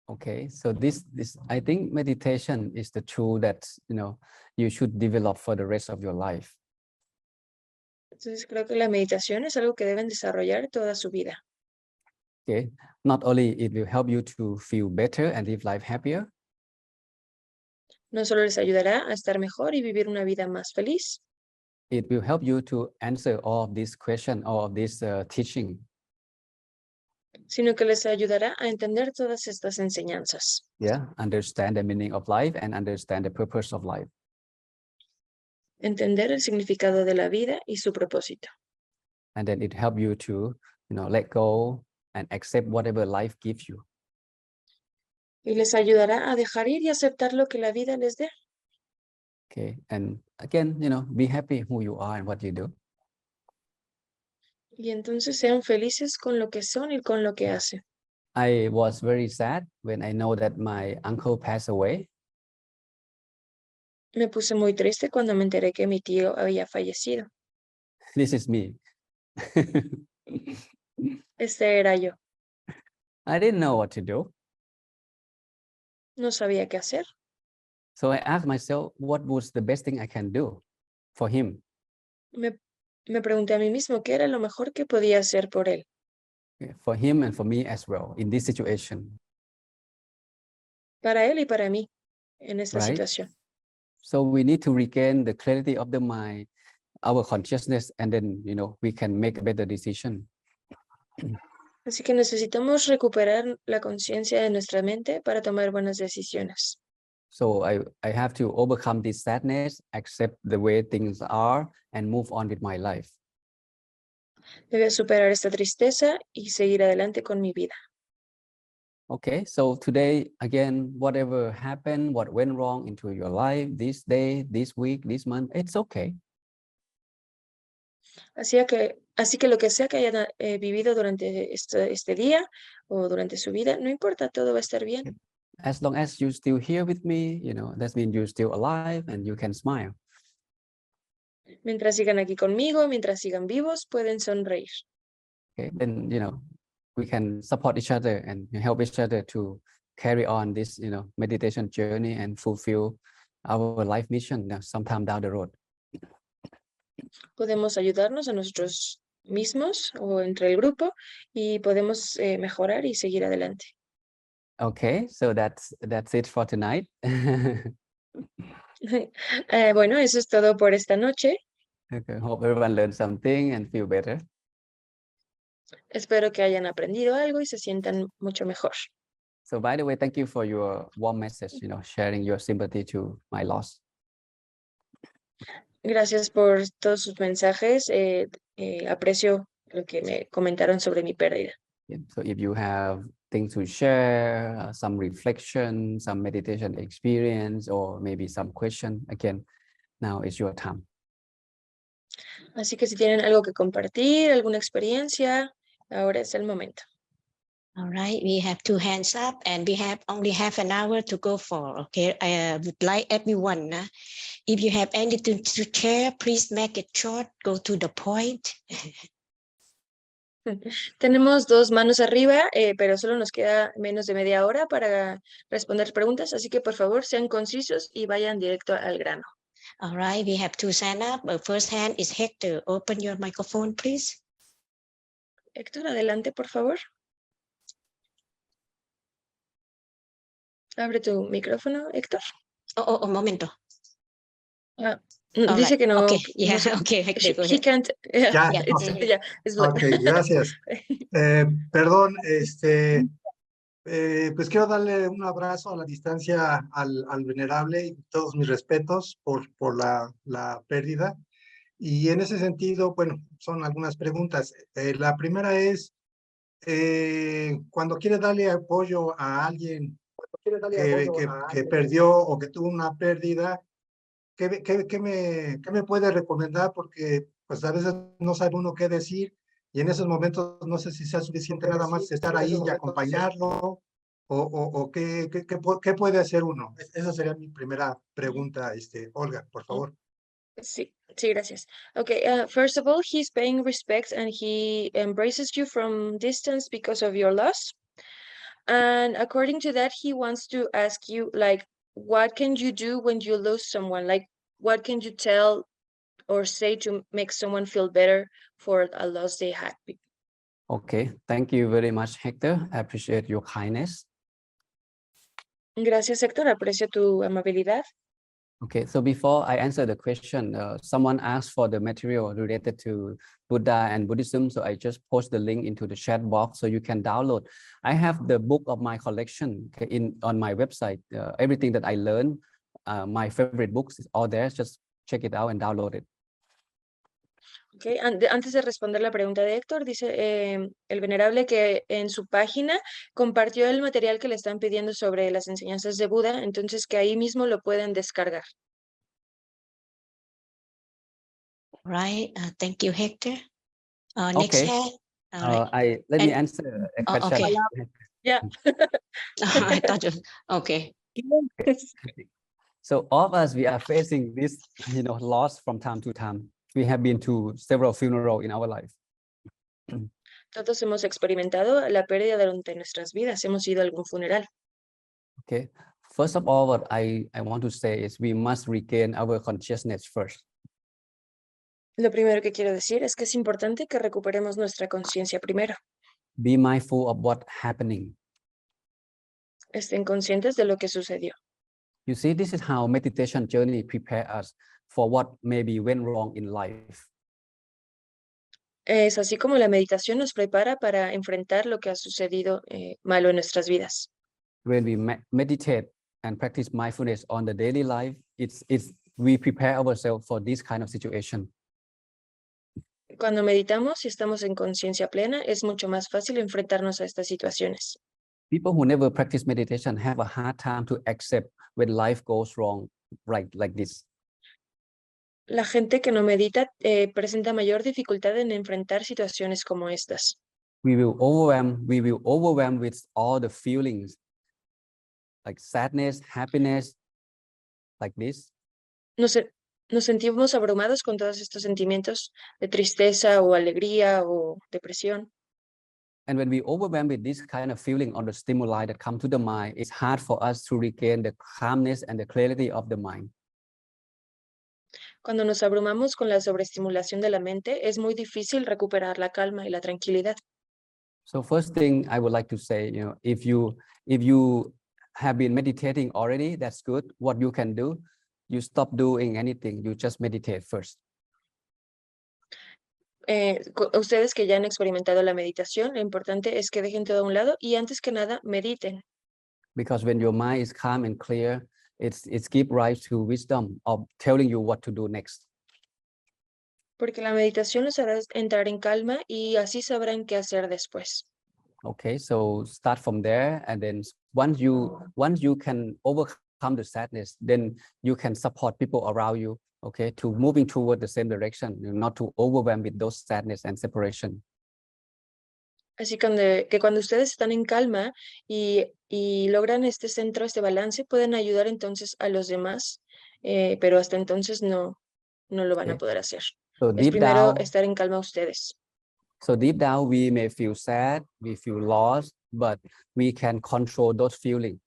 A: Okay, so this I think meditation is the tool that you should develop for the rest of your life.
B: Entonces creo que la meditación es algo que deben desarrollar toda su vida.
A: Okay, not only it will help you to feel better and live life happier,
B: No solo les ayudará a estar mejor y vivir una vida más feliz,
A: it will help you to answer all of these questions, all of this teaching.
B: sino que les ayudará a entender todas estas enseñanzas.
A: Yeah, understand the meaning of life and understand the purpose of life.
B: Entender el significado de la vida y su propósito.
A: And then it help you to, let go and accept whatever life gives you.
B: Y les ayudará a dejar ir y aceptar lo que la vida les dé.
A: Okay, and again, be happy who you are and what you do.
B: Y entonces sean felices con lo que son y con lo que hacen.
A: I was very sad when I know that my uncle passed away.
B: Me puse muy triste cuando me enteré que mi tío había fallecido.
A: This is me.
B: Este era yo.
A: I didn't know what to do.
B: No sabía qué hacer.
A: So I asked myself, what was the best thing I can do for him?
B: Me pregunté a mí mismo qué era lo mejor que podía hacer por él.
A: For him and for me as well in this situation.
B: Para él y para mí en esta
A: Right?
B: situación.
A: So we need to regain the clarity of the mind, our consciousness, and then, we can make a better decision.
B: Así que necesitamos recuperar la conciencia de nuestra mente para tomar buenas decisiones.
A: So I have to overcome this sadness, accept the way things are, and move on with my life.
B: Debo superar esta tristeza y seguir adelante con mi vida.
A: Okay, so today, again, whatever happened, what went wrong into your life this day, this week, this month, it's okay.
B: Así que lo que sea que hayan vivido durante este día o durante su vida, no importa, todo va a estar bien.
A: As long as you're still here with me, that means you're still alive and you can smile.
B: Mientras sigan aquí conmigo, mientras sigan vivos, pueden sonreír.
A: Okay, then, we can support each other and help each other to carry on this, meditation journey and fulfill our life mission sometime down the road.
B: Podemos ayudarnos a nosotros mismos o entre el grupo y podemos mejorar y seguir adelante.
A: Okay, so that's it for tonight.
B: Bueno, eso es todo por esta noche.
A: Okay, hope everyone learned something and feel better.
B: Espero que hayan aprendido algo y se sientan mucho mejor.
A: So by the way, thank you for your warm message, sharing your sympathy to my loss.
B: Gracias por todos sus mensajes. Aprecio lo que me comentaron sobre mi pérdida.
A: Yeah. So if you have things to share, some reflection, some meditation experience, or maybe some question, again, now is your time.
B: Así que si tienen algo que compartir, alguna experiencia, ahora es el momento.
C: All right, we have 2 hands up and we have only half an hour to go for. Okay, I would like everyone, if you have anything to share, please make it short, go to the point.
B: Tenemos 2 manos arriba, pero solo nos queda menos de media hora para responder preguntas, así que por favor sean concisos y vayan directo al grano.
C: All right, we have 2 hands up. The first hand is Hector. Open your microphone, please.
B: Héctor, adelante, por favor. Abre tu micrófono, Héctor.
C: Un momento. All
B: Dice
C: right.
B: que no,
C: Okay.
B: no
C: Yeah.
B: sé.
C: Okay. Hector, go
B: He
C: ahead.
B: can't. Yeah,
D: Ya,
B: it's,
D: ok.
B: yeah, it's black.
D: Ok, gracias. Perdón, pues quiero darle un abrazo a la distancia al venerable y todos mis respetos por la pérdida. Y en ese sentido, bueno, son algunas preguntas. La primera es, cuando quiere darle apoyo a alguien que perdió o que tuvo una pérdida, ¿qué me puede recomendar? Porque pues a veces no sabe uno qué decir y en esos momentos no sé si sea suficiente nada más estar ahí y acompañarlo o qué puede hacer uno. Esa sería mi primera pregunta, Olga, por favor.
B: Sí, sí, gracias. Okay, first of all, he's paying respect and he embraces you from distance because of your loss. And according to that, he wants to ask you, like, what can you do when you lose someone? Like, what can you tell or say to make someone feel better for a loss they had?
A: Okay, thank you very much, Hector. I appreciate your kindness.
B: Gracias, Héctor. Aprecio tu amabilidad.
A: Okay, so before I answer the question, someone asked for the material related to Buddha and Buddhism, so I just post the link into the chat box so you can download. I have the book of my collection on my website. Everything that I learned, my favorite books is all there. Just check it out and download it.
B: Okay. Antes de responder la pregunta de Héctor, dice el venerable que en su página compartió el material que le están pidiendo sobre las enseñanzas de Buda, entonces que ahí mismo lo pueden descargar.
C: Right. Thank you, Hector. Next
A: Okay.
C: chat. All right.
A: Let me answer a question.
C: Okay.
B: Yeah.
C: I thought you. Okay.
A: So all of us, we are facing this, loss from time to time. We have been to several funerals in our life.
B: Todos hemos experimentado la pérdida durante nuestras vidas. Hemos ido a algún funeral.
A: Okay. First of all, what I want to say is we must regain our consciousness first.
B: Lo primero que quiero decir es que es importante que recuperemos nuestra conciencia primero.
A: Be mindful of what's happening.
B: Estén conscientes de lo que sucedió.
A: You see, this is how meditation journey prepare us for what maybe went wrong in life.
B: Es así como la meditación nos prepara para enfrentar lo que ha sucedido malo en nuestras vidas.
A: When we meditate and practice mindfulness on the daily life, we prepare ourselves for this kind of situation.
B: Cuando meditamos y estamos en conciencia plena, es mucho más fácil enfrentarnos a estas situaciones.
A: People who never practice meditation have a hard time to accept when life goes wrong, right, like this.
B: La gente que no medita presenta mayor dificultad en enfrentar situaciones como estas.
A: We will overwhelm with all the feelings like sadness, happiness, like this.
B: Nos sentimos abrumados con todos estos sentimientos de tristeza o alegría o depresión.
A: And when we overwhelm with this kind of feeling on the stimuli that come to the mind, it's hard for us to regain the calmness and the clarity of the mind.
B: Cuando nos abrumamos con la sobreestimulación de la mente, es muy difícil recuperar la calma y la tranquilidad.
A: So first thing I would like to say, if you have been meditating already, that's good. What you can do, you stop doing anything, you just meditate first.
B: Ustedes que ya han experimentado la meditación, lo importante es que dejen todo a un lado y antes que nada mediten.
A: Because when your mind is calm and clear, it's give rise to wisdom of telling you what to do next.
B: Porque la meditación los hará entrar en calma y así sabrán qué hacer después.
A: Okay, so start from there, and then once you can overcome the sadness, then you can support people around you, okay, to moving toward the same direction, not to overwhelm with those sadness and separation.
B: Así que cuando ustedes están en calma y logran este centro, este balance, pueden ayudar entonces a los demás, pero hasta entonces no lo van a poder hacer.
A: So
B: Es
A: deep
B: primero
A: down,
B: estar en calma ustedes.
A: so deep down, we may feel sad, we feel lost, but we can control those feelings.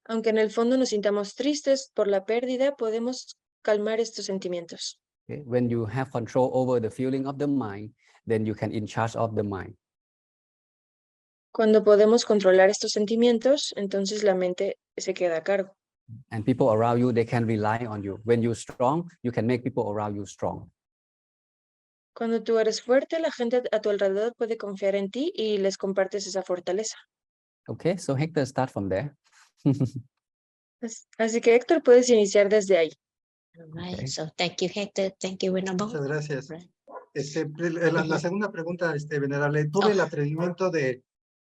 B: Aunque en el fondo nos sintamos tristes por la pérdida, podemos calmar estos sentimientos.
A: Okay? When you have control over the feeling of the mind, then you can in charge of the mind.
B: Cuando podemos controlar estos sentimientos, entonces la mente se queda a cargo.
A: And people around you, they can rely on you. When you're strong, you can make people around you strong.
B: Cuando tú eres fuerte, la gente a tu alrededor puede confiar en ti y les compartes esa fortaleza.
A: Okay, so Hector, start from there.
B: Así que Héctor, puedes iniciar desde ahí.
C: All right.
A: Okay.
C: So thank you, Hector. Thank you, Venerable.
D: Muchas gracias.
C: Right.
D: La segunda pregunta, Venerable, tuve el atrevimiento de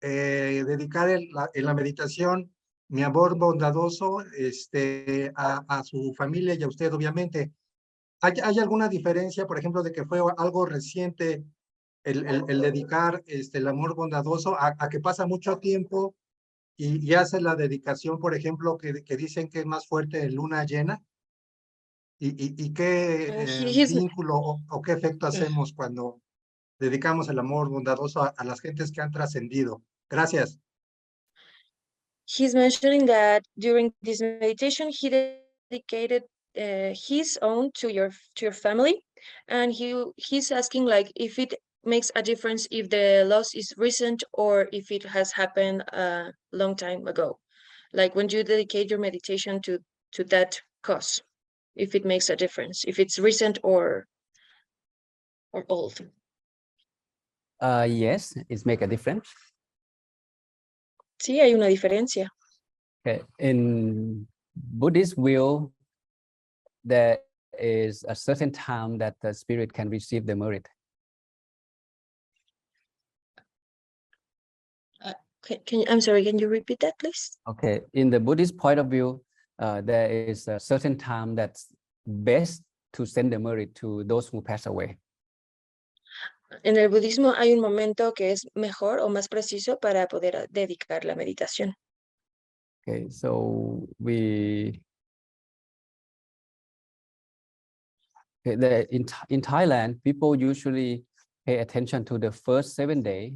D: dedicar en la meditación mi amor bondadoso a su familia y a usted, obviamente. ¿Hay alguna diferencia, por ejemplo, de que fue algo reciente el dedicar el amor bondadoso a que pasa mucho tiempo y hace la dedicación, por ejemplo, que dicen que es más fuerte en luna llena? ¿Y qué vínculo o qué efecto hacemos cuando dedicamos el amor bondadoso a las gentes que han trascendido? Gracias.
B: He's mentioning that during this meditation, he dedicated his own to your family, and he's asking like if it makes a difference if the loss is recent or if it has happened a long time ago, like when you dedicate your meditation to that cause, if it makes a difference, if it's recent or old.
A: Yes, it makes a difference.
B: Sí, hay una diferencia.
A: Okay. In Buddhist view, there is a certain time that the spirit can receive the merit.
B: I'm sorry, can you repeat that, please?
A: Okay, in the Buddhist point of view, there is a certain time that's best to send the merit to those who pass away.
B: En el budismo hay un momento que es mejor o más preciso para poder dedicar la meditación.
A: Okay, so in Thailand, people usually pay attention to the first 7 days.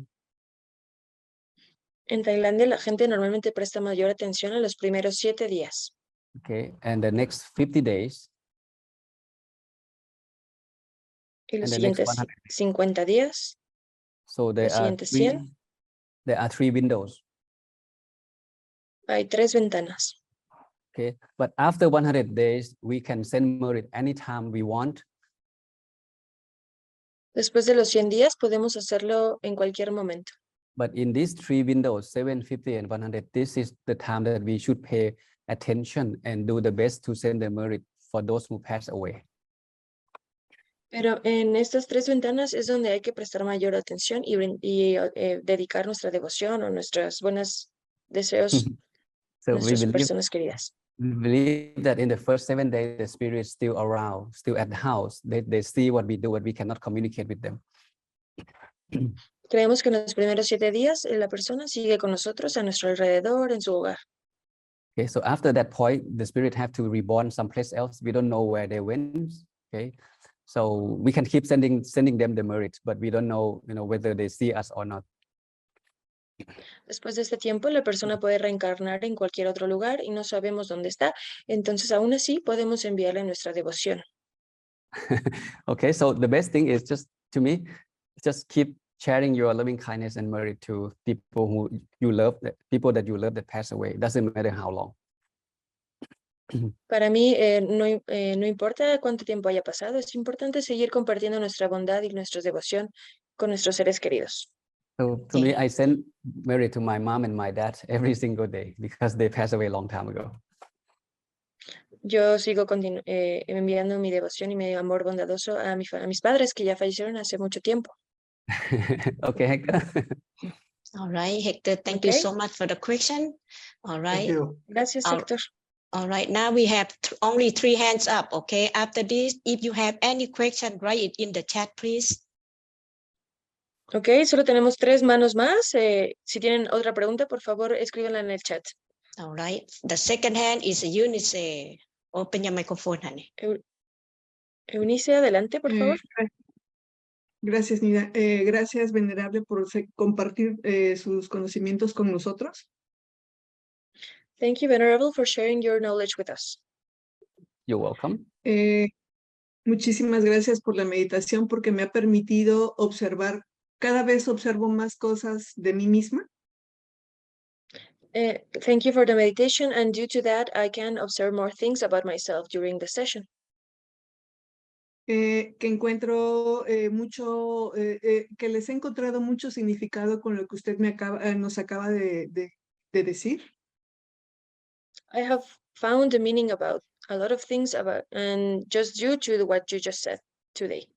B: En Tailandia la gente normalmente presta mayor atención a los primeros 7 días.
A: Okay, and the next 50 days.
B: Y los
A: And the next
B: siguientes
A: 100.
B: 50 días.
A: So there
B: Los
A: are
B: siguientes 100.
A: there are 3 windows.
B: Hay 3 ventanas.
A: Okay, but after 100 days, we can send merit anytime we want.
B: Después de los 100 días podemos hacerlo en cualquier momento.
A: But in these 3 windows, 7, 50, and 100, this is the time that we should pay attention and do the best to send the merit for those who pass away.
B: Pero en estas 3 ventanas es donde hay que prestar mayor atención y dedicar nuestra devoción o nuestros buenos deseos a
A: So
B: nuestras personas queridas.
A: we believe that in the first 7 days, the spirit is still around, still at the house. They see what we do, but we cannot communicate with them.
B: Creemos que en los primeros 7 días la persona sigue con nosotros a nuestro alrededor, en su hogar.
A: Okay, so after that point, the spirit have to reborn someplace else. We don't know where they went. Okay, so we can keep sending them the merit, but we don't know, whether they see us or not.
B: Después de este tiempo, la persona puede reencarnar en cualquier otro lugar y no sabemos dónde está. Entonces, aún así, podemos enviarle nuestra devoción.
A: Okay, so the best thing is to me, just keep sharing your loving kindness and merit to people who you love, people that you love that pass away. It doesn't matter how long.
B: Para mí, no importa cuánto tiempo haya pasado, es importante seguir compartiendo nuestra bondad y nuestra devoción con nuestros seres queridos.
A: So to me, I send merit to my mom and my dad every single day because they passed away a long time ago.
B: Yo sigo enviando mi devoción y mi amor bondadoso a mis padres que ya fallecieron hace mucho tiempo.
A: Okay, Hector.
C: All right, Hector, thank you so much for the question. All right.
D: Thank you.
B: Gracias, Héctor.
C: All right, now we have only 3 hands up, okay? After this, if you have any question, write it in the chat, please.
B: Ok, solo tenemos 3 manos más. Si tienen otra pregunta, por favor, escríbanla en el chat.
C: All right, the second hand is Eunice. Open your microphone, honey.
B: Eunice, adelante, por favor.
E: Gracias, Nida. Gracias, Venerable, por compartir sus conocimientos con nosotros.
B: Thank you, Venerable, for sharing your knowledge with us.
A: You're welcome.
E: Muchísimas gracias por la meditación porque me ha permitido observar, cada vez observo más cosas de mí misma.
B: Thank you for the meditation, and due to that, I can observe more things about myself during the session.
E: Que encuentro que les he encontrado mucho significado con lo que usted nos acaba de decir.
B: I have found the meaning about a lot of things and just due to what you just said today.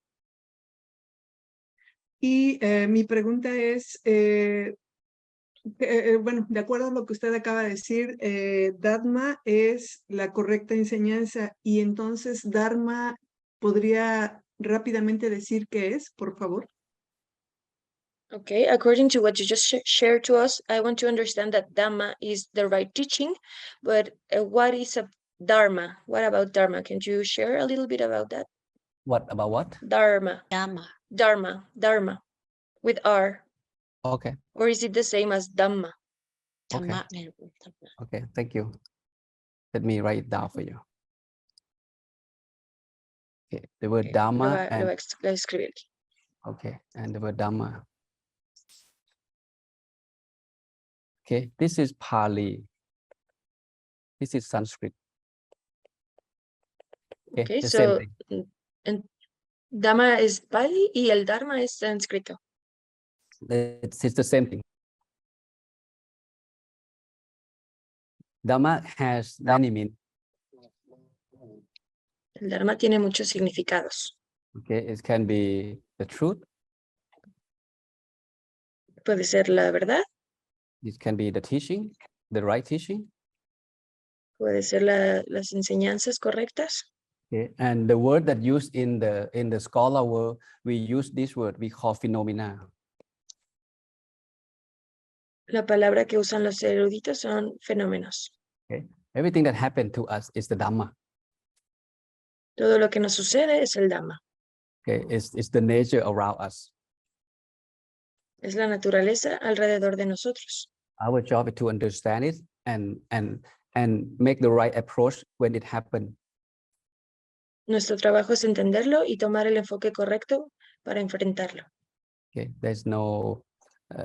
E: Y mi pregunta es, bueno, de acuerdo a lo que usted acaba de decir, Dharma es la correcta enseñanza, y entonces Dharma, ¿podría rápidamente decir qué es, por favor?
B: Okay, according to what you just shared to us, I want to understand that Dhamma is the right teaching, but what is a Dharma? What about Dharma? Can you share a little bit about that?
A: What about what?
B: Dharma.
C: Dharma.
B: Dharma. Dharma. With R.
A: Okay.
B: Or is it the same as Dhamma?
A: Okay.
C: Dhamma.
A: Okay, thank you. Let me write it down for you. Okay, the word
B: Okay,
A: Dharma
B: lo
A: and
B: voy a escribir aquí.
A: okay, and the word Dhamma. Okay, this is Pali. This is Sanskrit.
B: Okay,
A: the same
B: so
A: thing.
B: and Dhamma is Pali y el Dharma es sánscrito.
A: It's the same thing. Dhamma has many meanings.
B: El Dharma tiene muchos significados.
A: Okay, it can be the truth.
B: Puede ser la verdad,
A: It can be the teaching, the right teaching.
B: puede ser las enseñanzas correctas.
A: Okay, and the word that used in the scholar world, we use this word we call phenomena.
B: La palabra que usan los eruditos son fenómenos.
A: Okay, everything that happened to us is the Dhamma.
B: Todo lo que nos sucede es el Dhamma.
A: Okay, it's the nature around us.
B: Es la naturaleza alrededor de nosotros.
A: Our job is to understand it and make the right approach when it happened.
B: Nuestro trabajo es entenderlo y tomar el enfoque correcto para enfrentarlo.
A: Okay, there's no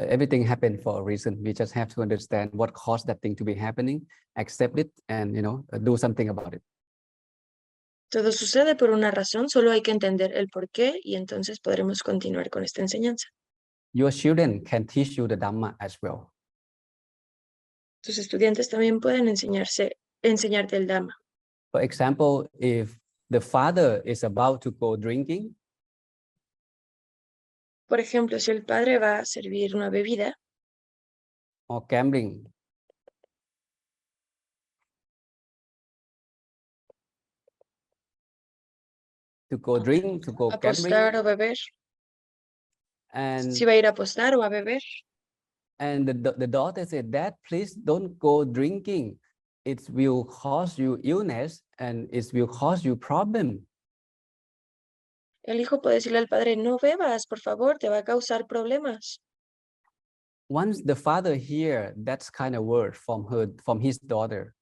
A: everything happened for a reason. We just have to understand what caused that thing to be happening, accept it, and do something about it.
B: Todo sucede por una razón, solo hay que entender el por qué y entonces podremos continuar con esta enseñanza.
A: Your children can teach you the Dhamma as well.
B: Tus estudiantes también pueden enseñarte el Dhamma.
A: For example, if the father is about to go drinking,
B: Por ejemplo, si el padre va a servir una bebida
A: or gambling, to go drink, to go
B: apostar
A: gambling,
B: o beber,
A: and
B: si va a ir a apostar o a beber,
A: and the daughter said, "Dad, please don't go drinking. It will cause you illness and it will cause you problem."
B: el hijo puede decirle al padre, no bebas, por favor, te va a causar problemas.
A: Once the father hear that kind of word from his daughter,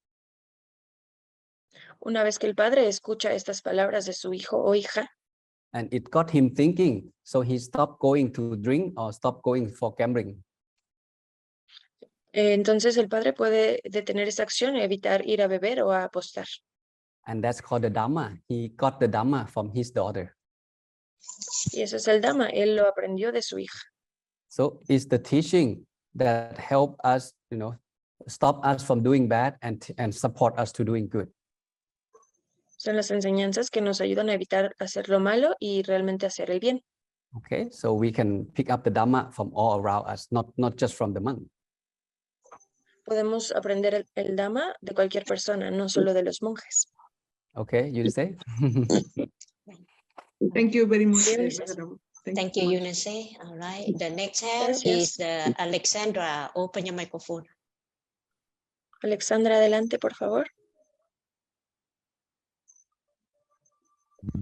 B: Una vez que el padre escucha estas palabras de su hijo o hija,
A: and it got him thinking, so he stopped going to drink or stopped going for gambling.
B: Entonces el padre puede detener esa acción y evitar ir a beber o a apostar.
A: And that's called the Dhamma. He got the Dhamma from his daughter.
B: Y eso es el Dhamma, él lo aprendió de su hija.
A: So it's the teaching that help us, stop us from doing bad and support us to doing good.
B: Son las enseñanzas que nos ayudan a evitar hacer lo malo y realmente hacer el bien.
A: Okay, so we can pick up the Dhamma from all around us, not just from the monk.
B: Podemos aprender el Dhamma de cualquier persona, no solo de los monjes.
A: Okay, you say?
E: Thank you very much.
B: Gracias.
C: Thank you, Eunice. All right. The next hand
B: Gracias.
C: is Alexandra. Open your microphone.
B: Alexandra, adelante, por favor.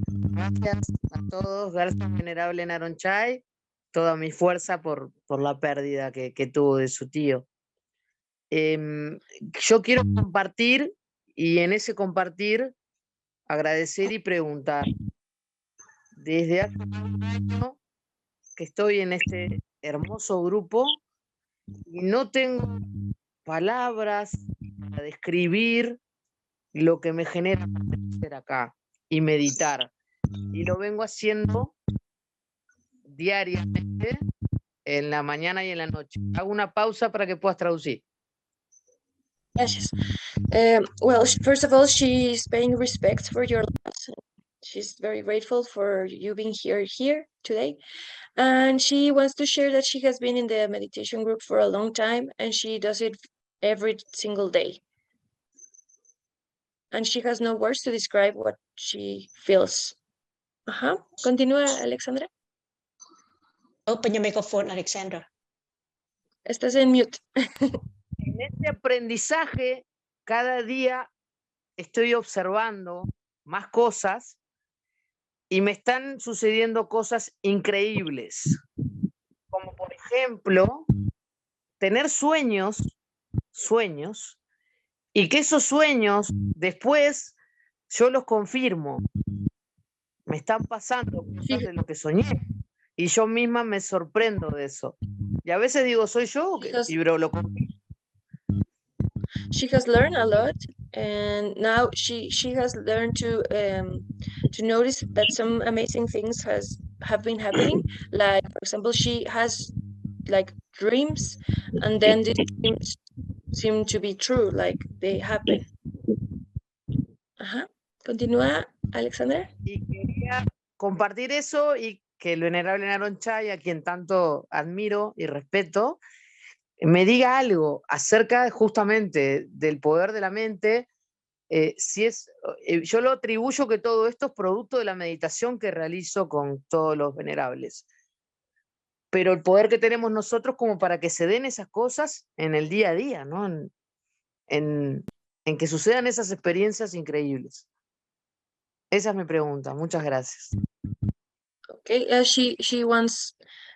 F: Gracias a todos, gracias Venerable Narongchai, toda mi fuerza por la pérdida que tuvo de su tío. Yo quiero compartir y en ese compartir agradecer y preguntar. Desde hace un año que estoy en este hermoso grupo y no tengo palabras para describir lo que me genera estar acá y meditar. Y lo vengo haciendo diariamente, en la mañana y en la noche. Hago una pausa para que puedas traducir.
B: Gracias. Well, first of all, she's paying respect for your loss. She's very grateful for you being here today. And she wants to share that she has been in the meditation group for a long time and she does it every single day. And she has no words to describe what she feels. Continúa, Alexandra.
C: Open your microphone, Alexandra.
B: Estás en mute.
F: En este aprendizaje, cada día estoy observando más cosas y me están sucediendo cosas increíbles. Como por ejemplo, tener sueños, y que esos sueños después yo los confirmo. Me están pasando cosas de lo que soñé y yo misma me sorprendo de eso. Y a veces digo, ¿soy yo? Pero lo confirmo.
B: She has learned a lot, and now she has learned to notice that some amazing things have been happening. Like, for example, she has like dreams, and then these dreams seem to be true, like they happen. Continúa, Alexandra.
F: Y quería compartir eso y que el Venerable Narongchai, a quien tanto admiro y respeto, me diga algo acerca justamente del poder de la mente. Yo lo atribuyo que todo esto es producto de la meditación que realizo con todos los venerables. Pero el poder que tenemos nosotros como para que se den esas cosas en el día a día, ¿no? En que sucedan esas experiencias increíbles. Esa es mi pregunta. Muchas gracias.
B: Okay, she wants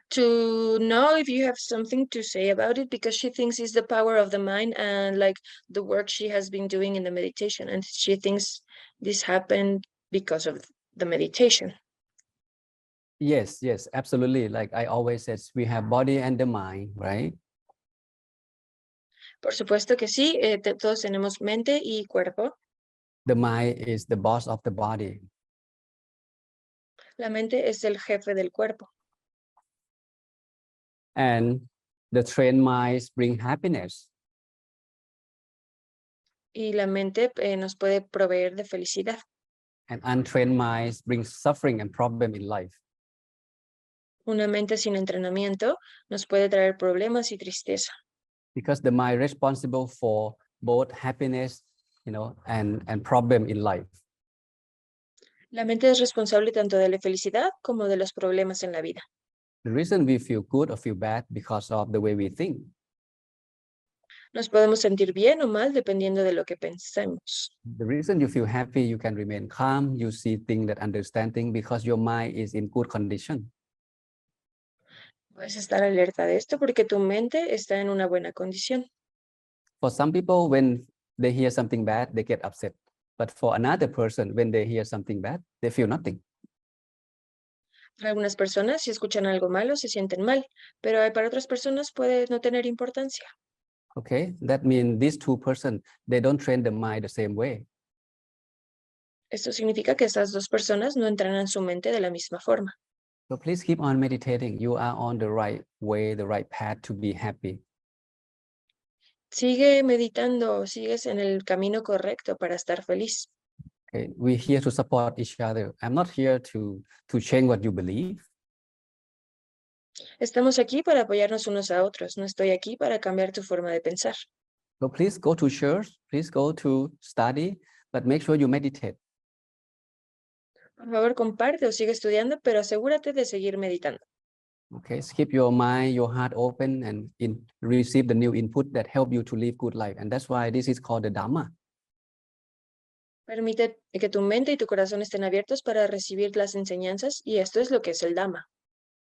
B: to know if you have something to say about it, because she thinks it's the power of the mind and like the work she has been doing in the meditation, and she thinks this happened because of the meditation.
A: Yes, absolutely. Like I always said, we have body and the mind, right?
B: Por supuesto que sí, todos tenemos mente y cuerpo.
A: The mind is the boss of the body.
B: La mente es el jefe del cuerpo.
A: And the trained minds bring happiness.
B: Y la mente nos puede proveer de felicidad.
A: And untrained minds bring suffering and problem in life.
B: Una mente sin entrenamiento nos puede traer problemas y tristeza.
A: Because the mind is responsible for both happiness, and problem in life.
B: La mente es responsable tanto de la felicidad como de los problemas en la vida.
A: The reason we feel good or feel bad because of the way we think.
B: Nos podemos sentir bien o mal dependiendo de lo que pensemos.
A: The reason you feel happy, you can remain calm, you see things that understanding because your mind is in good condition.
B: Puedes estar alerta de esto porque tu mente está en una buena condición.
A: For some people, when they hear something bad, they get upset. But for another person, when they hear something bad, they feel nothing.
B: Para algunas personas, si escuchan algo malo, se sienten mal, pero para otras personas puede no tener importancia.
A: Okay, that means these two persons, they don't train the mind the same way.
B: Esto significa que estas dos personas no entrenan su mente de la misma forma.
A: So please keep on meditating. You are on the right way, the right path to be happy.
B: Sigue meditando, sigues en el camino correcto para estar feliz.
A: Okay, we're here to support each other. I'm not here to change what you believe.
B: Estamos aquí para apoyarnos unos a otros. No estoy aquí para cambiar tu forma de pensar.
A: So please go to church, please go to study, but make sure you meditate.
B: Por favor, comparte o sigue estudiando, pero asegúrate de seguir meditando.
A: Okay, keep your mind, your heart open and receive the new input that help you to live good life. And that's why this is called the Dhamma.
B: Permite que tu mente y tu corazón estén abiertos para recibir las enseñanzas, y esto es lo que es el Dhamma.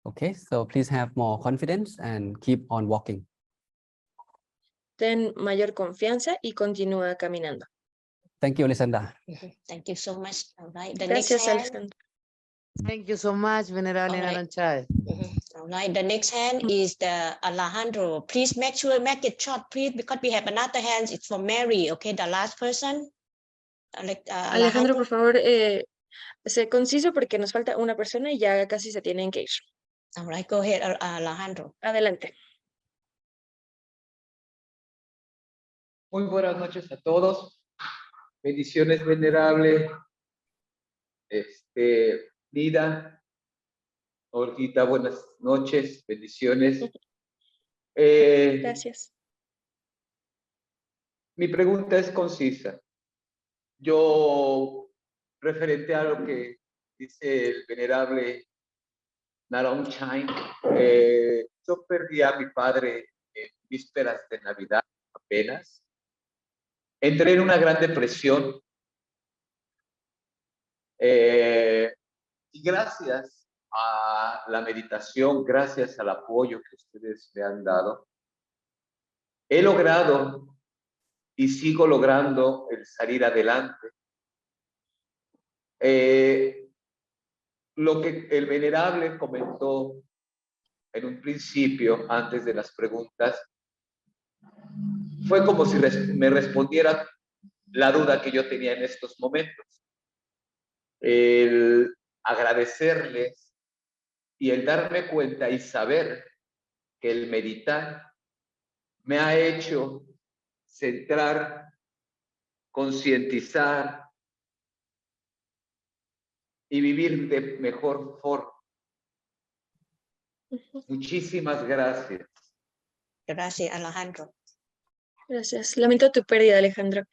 A: Okay, so please have more confidence and keep on walking.
B: Ten mayor confianza y continúa caminando.
A: Thank you, Alessandra.
C: Thank you so much. All right. The
B: Gracias,
C: next hand.
B: Alexandra.
F: Thank you so much, Venerable
C: All right.
F: Narongchai.
C: All All right, the next hand is the Alejandro. Please make it short, please, because we have another hand. It's for Mary, okay? The last person.
B: Alejandro, por favor, sé conciso porque nos falta una persona y ya casi se tienen que ir.
C: All right, go ahead, Alejandro.
B: Adelante.
G: Muy buenas noches a todos. Bendiciones, venerable. Lida, Olguita, buenas noches, bendiciones.
B: Gracias.
G: Mi pregunta es concisa. Yo, referente a lo que dice el venerable Narongchai, yo perdí a mi padre en vísperas de Navidad apenas. Entré en una gran depresión. Y gracias a la meditación, gracias al apoyo que ustedes me han dado, he logrado y sigo logrando el salir adelante. Lo que el venerable comentó en un principio, antes de las preguntas, fue como si me respondiera la duda que yo tenía en estos momentos. El agradecerles y el darme cuenta y saber que el meditar me ha hecho centrar, concientizar y vivir de mejor forma. Muchísimas gracias.
C: Gracias, Alejandro.
B: Gracias. Lamento tu pérdida, Alejandro.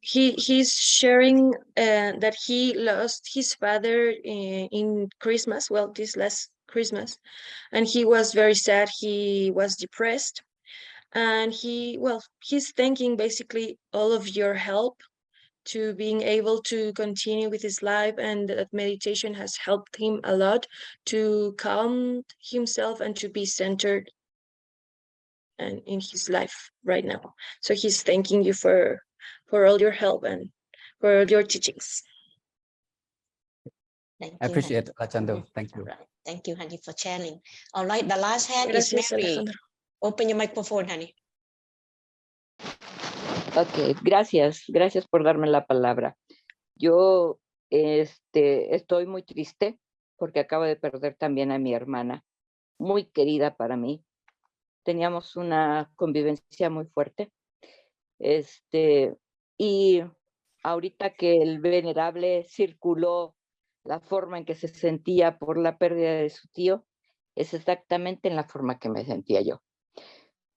B: He's sharing that he lost his father in Christmas, well, this last Christmas, and he was very sad. He was depressed, and he's thanking basically all of your help to being able to continue with his life, and that meditation has helped him a lot to calm himself and to be centered and in his life right now. So he's thanking you for all your help and for all your teachings.
C: Thank
A: I
C: you,
A: appreciate it,
C: honey.
A: Alejandro. Thank you.
C: All right. Thank you, honey, for sharing. All right, the last hand
B: Gracias,
C: is Mary.
B: Alejandro.
C: Open your microphone, honey.
H: Ok, gracias por darme la palabra. Yo estoy muy triste porque acabo de perder también a mi hermana, muy querida para mí. Teníamos una convivencia muy fuerte. Y ahorita que el venerable circuló la forma en que se sentía por la pérdida de su tío, es exactamente en la forma que me sentía yo.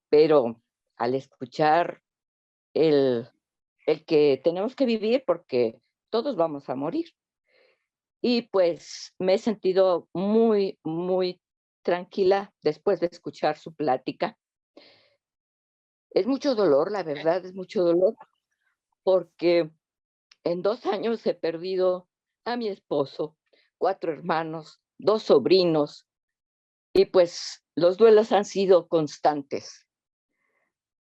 H: Pero al escuchar el que tenemos que vivir porque todos vamos a morir. Y pues me he sentido muy, muy tranquila después de escuchar su plática. Es mucho dolor, la verdad, es mucho dolor, porque en 2 años he perdido a mi esposo, 4 hermanos, 2 sobrinos, y pues los duelos han sido constantes.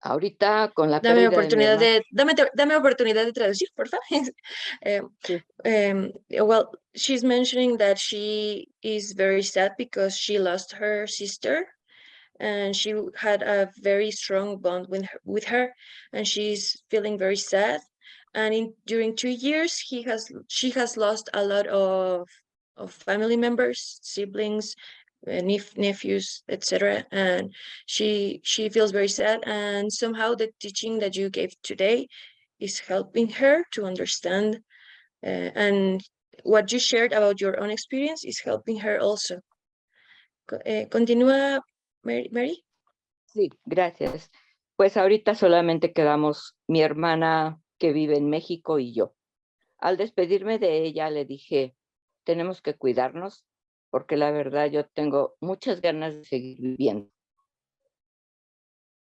H: Ahorita con la
B: Dame
H: pérdida
B: oportunidad
H: de mi hermano,
B: dame oportunidad de traducir, por favor. Well, she's mentioning that she is very sad because she lost her sister, and she had a very strong bond with her, and she's feeling very sad. And during 2 years, she has lost a lot of family members, siblings, nephews, etc. And she feels very sad, and somehow the teaching that you gave today is helping her to understand, and what you shared about your own experience is helping her also. Continúa, Mary.
H: Sí, gracias. Pues ahorita solamente quedamos mi hermana que vive en México y yo. Al despedirme de ella le dije, tenemos que cuidarnos porque la verdad yo tengo muchas ganas de seguir viviendo.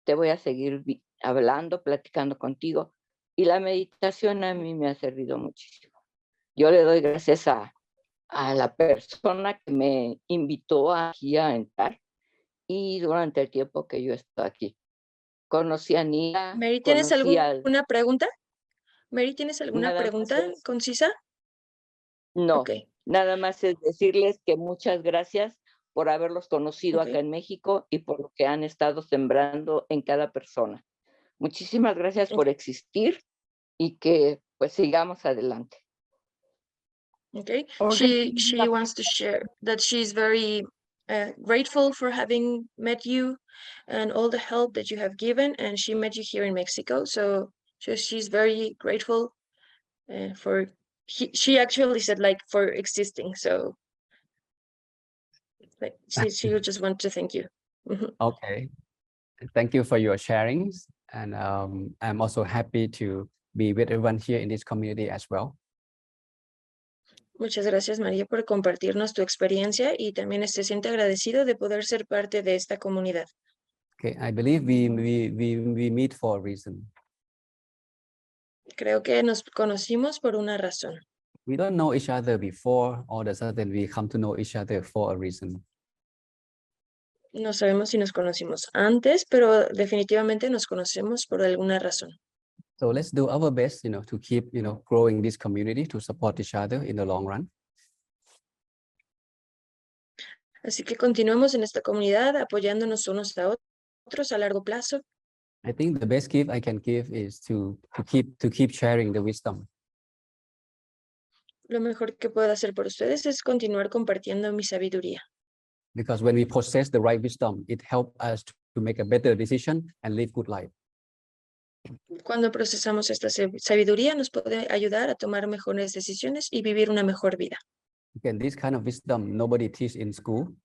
H: Te voy a seguir hablando, platicando contigo, y la meditación a mí me ha servido muchísimo. Yo le doy gracias a la persona que me invitó aquí a entrar y durante el tiempo que yo estoy aquí. Conocí a Nia.
B: Mary, ¿tienes alguna pregunta? Mary, ¿tienes alguna
H: Nada
B: pregunta concisa?
H: No,
B: Okay.
H: nada más es decirles que muchas gracias por haberlos conocido
B: Ok.
H: acá en México y por lo que han estado sembrando en cada persona. Muchísimas gracias por existir y que pues sigamos adelante.
B: Okay. She wants to share that she's very grateful for having met you and all the help that you have given, and she met you here in Mexico. So she's very grateful for. She actually said like for existing. So like she would just want to thank you. Mhm.
A: Okay. Thank you for your sharings. And I'm also happy to be with everyone here in this community as well.
B: Muchas gracias, María, por compartirnos tu experiencia y también se siente agradecido de poder ser parte de esta comunidad.
A: Okay, I believe we meet for a reason.
B: Creo que nos conocimos por una razón.
A: We don't know each other before, all of a sudden we come to know each other for a reason.
B: No sabemos si nos conocimos antes, pero definitivamente nos conocemos por alguna razón.
A: So let's do our best, to keep, growing this community, to support each other in the long run.
B: Así que continuemos en esta comunidad apoyándonos unos a otros a largo plazo.
A: I think the best gift I can give is to keep sharing the wisdom.
B: Lo mejor que puedo hacer por ustedes es continuar compartiendo mi sabiduría.
A: Because when we possess the right wisdom, it helps us to make a better decision and live good life.
B: Cuando procesamos esta sabiduría nos puede ayudar a tomar mejores decisiones y vivir una mejor vida.
A: Again, this kind of wisdom nobody teaches in school.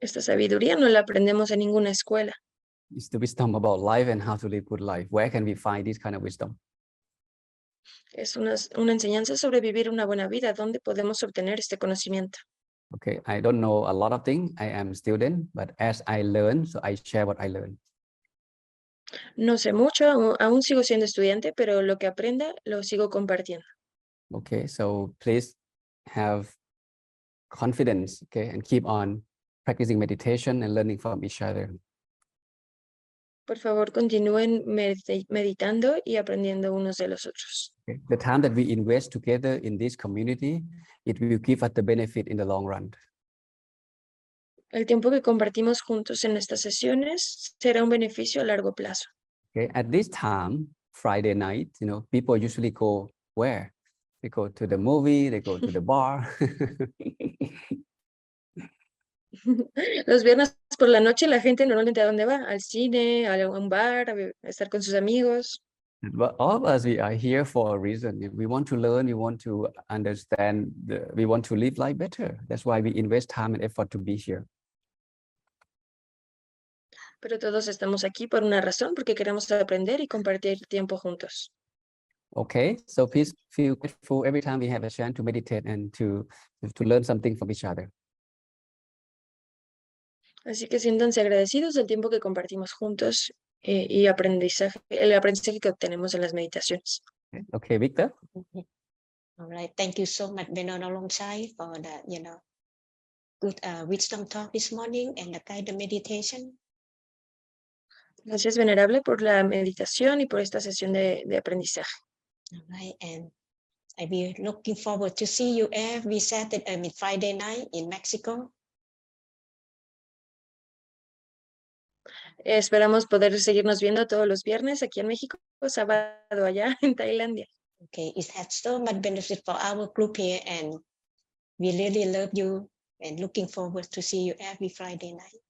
B: Esta sabiduría no la aprendemos en ninguna escuela.
A: It's the wisdom about life and how to live good life. Where can we find this kind of wisdom?
B: Es una enseñanza sobre vivir una buena vida. ¿Dónde podemos obtener este conocimiento?
A: Okay, I don't know a lot of things. I am a student, but as I learn, so I share what I learn.
B: No sé mucho, aún sigo siendo estudiante, pero lo que aprenda lo sigo compartiendo.
A: Okay, so please have confidence, okay, and keep on practicing meditation and learning from each other.
B: Por favor, continúen meditando y aprendiendo unos de los otros.
A: Okay. The time that we invest together in this community, it will give us the benefit in the long run.
B: El tiempo que compartimos juntos en estas sesiones será un beneficio a largo plazo.
A: Okay, at this time, Friday night, people usually go where? They go to the movie, they go to the bar.
B: Los viernes por la noche la gente normalmente ¿a dónde va? Al cine, a un bar, a estar con sus amigos.
A: But all of us, we are here for a reason. We want to learn, we want to understand, we want to live life better. That's why we invest time and effort to be here.
B: Pero todos estamos aquí por una razón, porque queremos aprender y compartir tiempo juntos.
A: Okay, so please feel grateful every time we have a chance to meditate and to learn something from each other.
B: Así que siéntanse agradecidos del tiempo que compartimos juntos y el aprendizaje que obtenemos en las meditaciones.
A: Okay, Victor.
C: All right. Thank you so much, Venerable Narongchai, for the good wisdom talk this morning and the guided meditation.
B: Gracias, Venerable, por la meditación y por esta sesión de aprendizaje.
C: All right, and I'll be looking forward to see you every Saturday, Friday night in Mexico.
B: Esperamos poder seguirnos viendo todos los viernes aquí en México, sábado allá en Tailandia.
C: Okay, it has so much benefit for our group here, and we really love you and looking forward to see you every Friday night.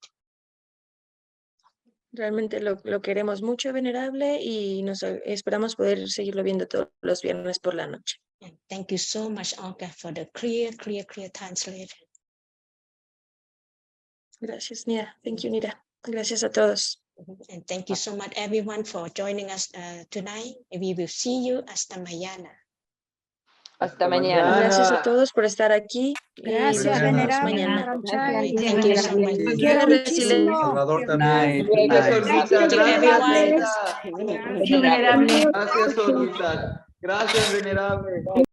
B: Realmente lo queremos mucho, Venerable, y esperamos poder seguirlo viendo todos los viernes por la noche.
C: And thank you so much, Olga, for the clear translation.
B: Gracias, Nida. Thank you, Nida. Gracias a todos.
C: And thank you so much, everyone, for joining us tonight. We will see you hasta mañana.
H: Hasta mañana.
B: Gracias a todos por estar aquí.
I: Gracias,
B: y nos vemos
I: Venerable
B: mañana.
I: Narongchai.
C: Thank you so much.
I: Te quiero muchísimo.
D: Salvador también.
G: Gracias, Olvita.
I: Gracias, Venerable.
G: Gracias, Olvita. Gracias, Venerable.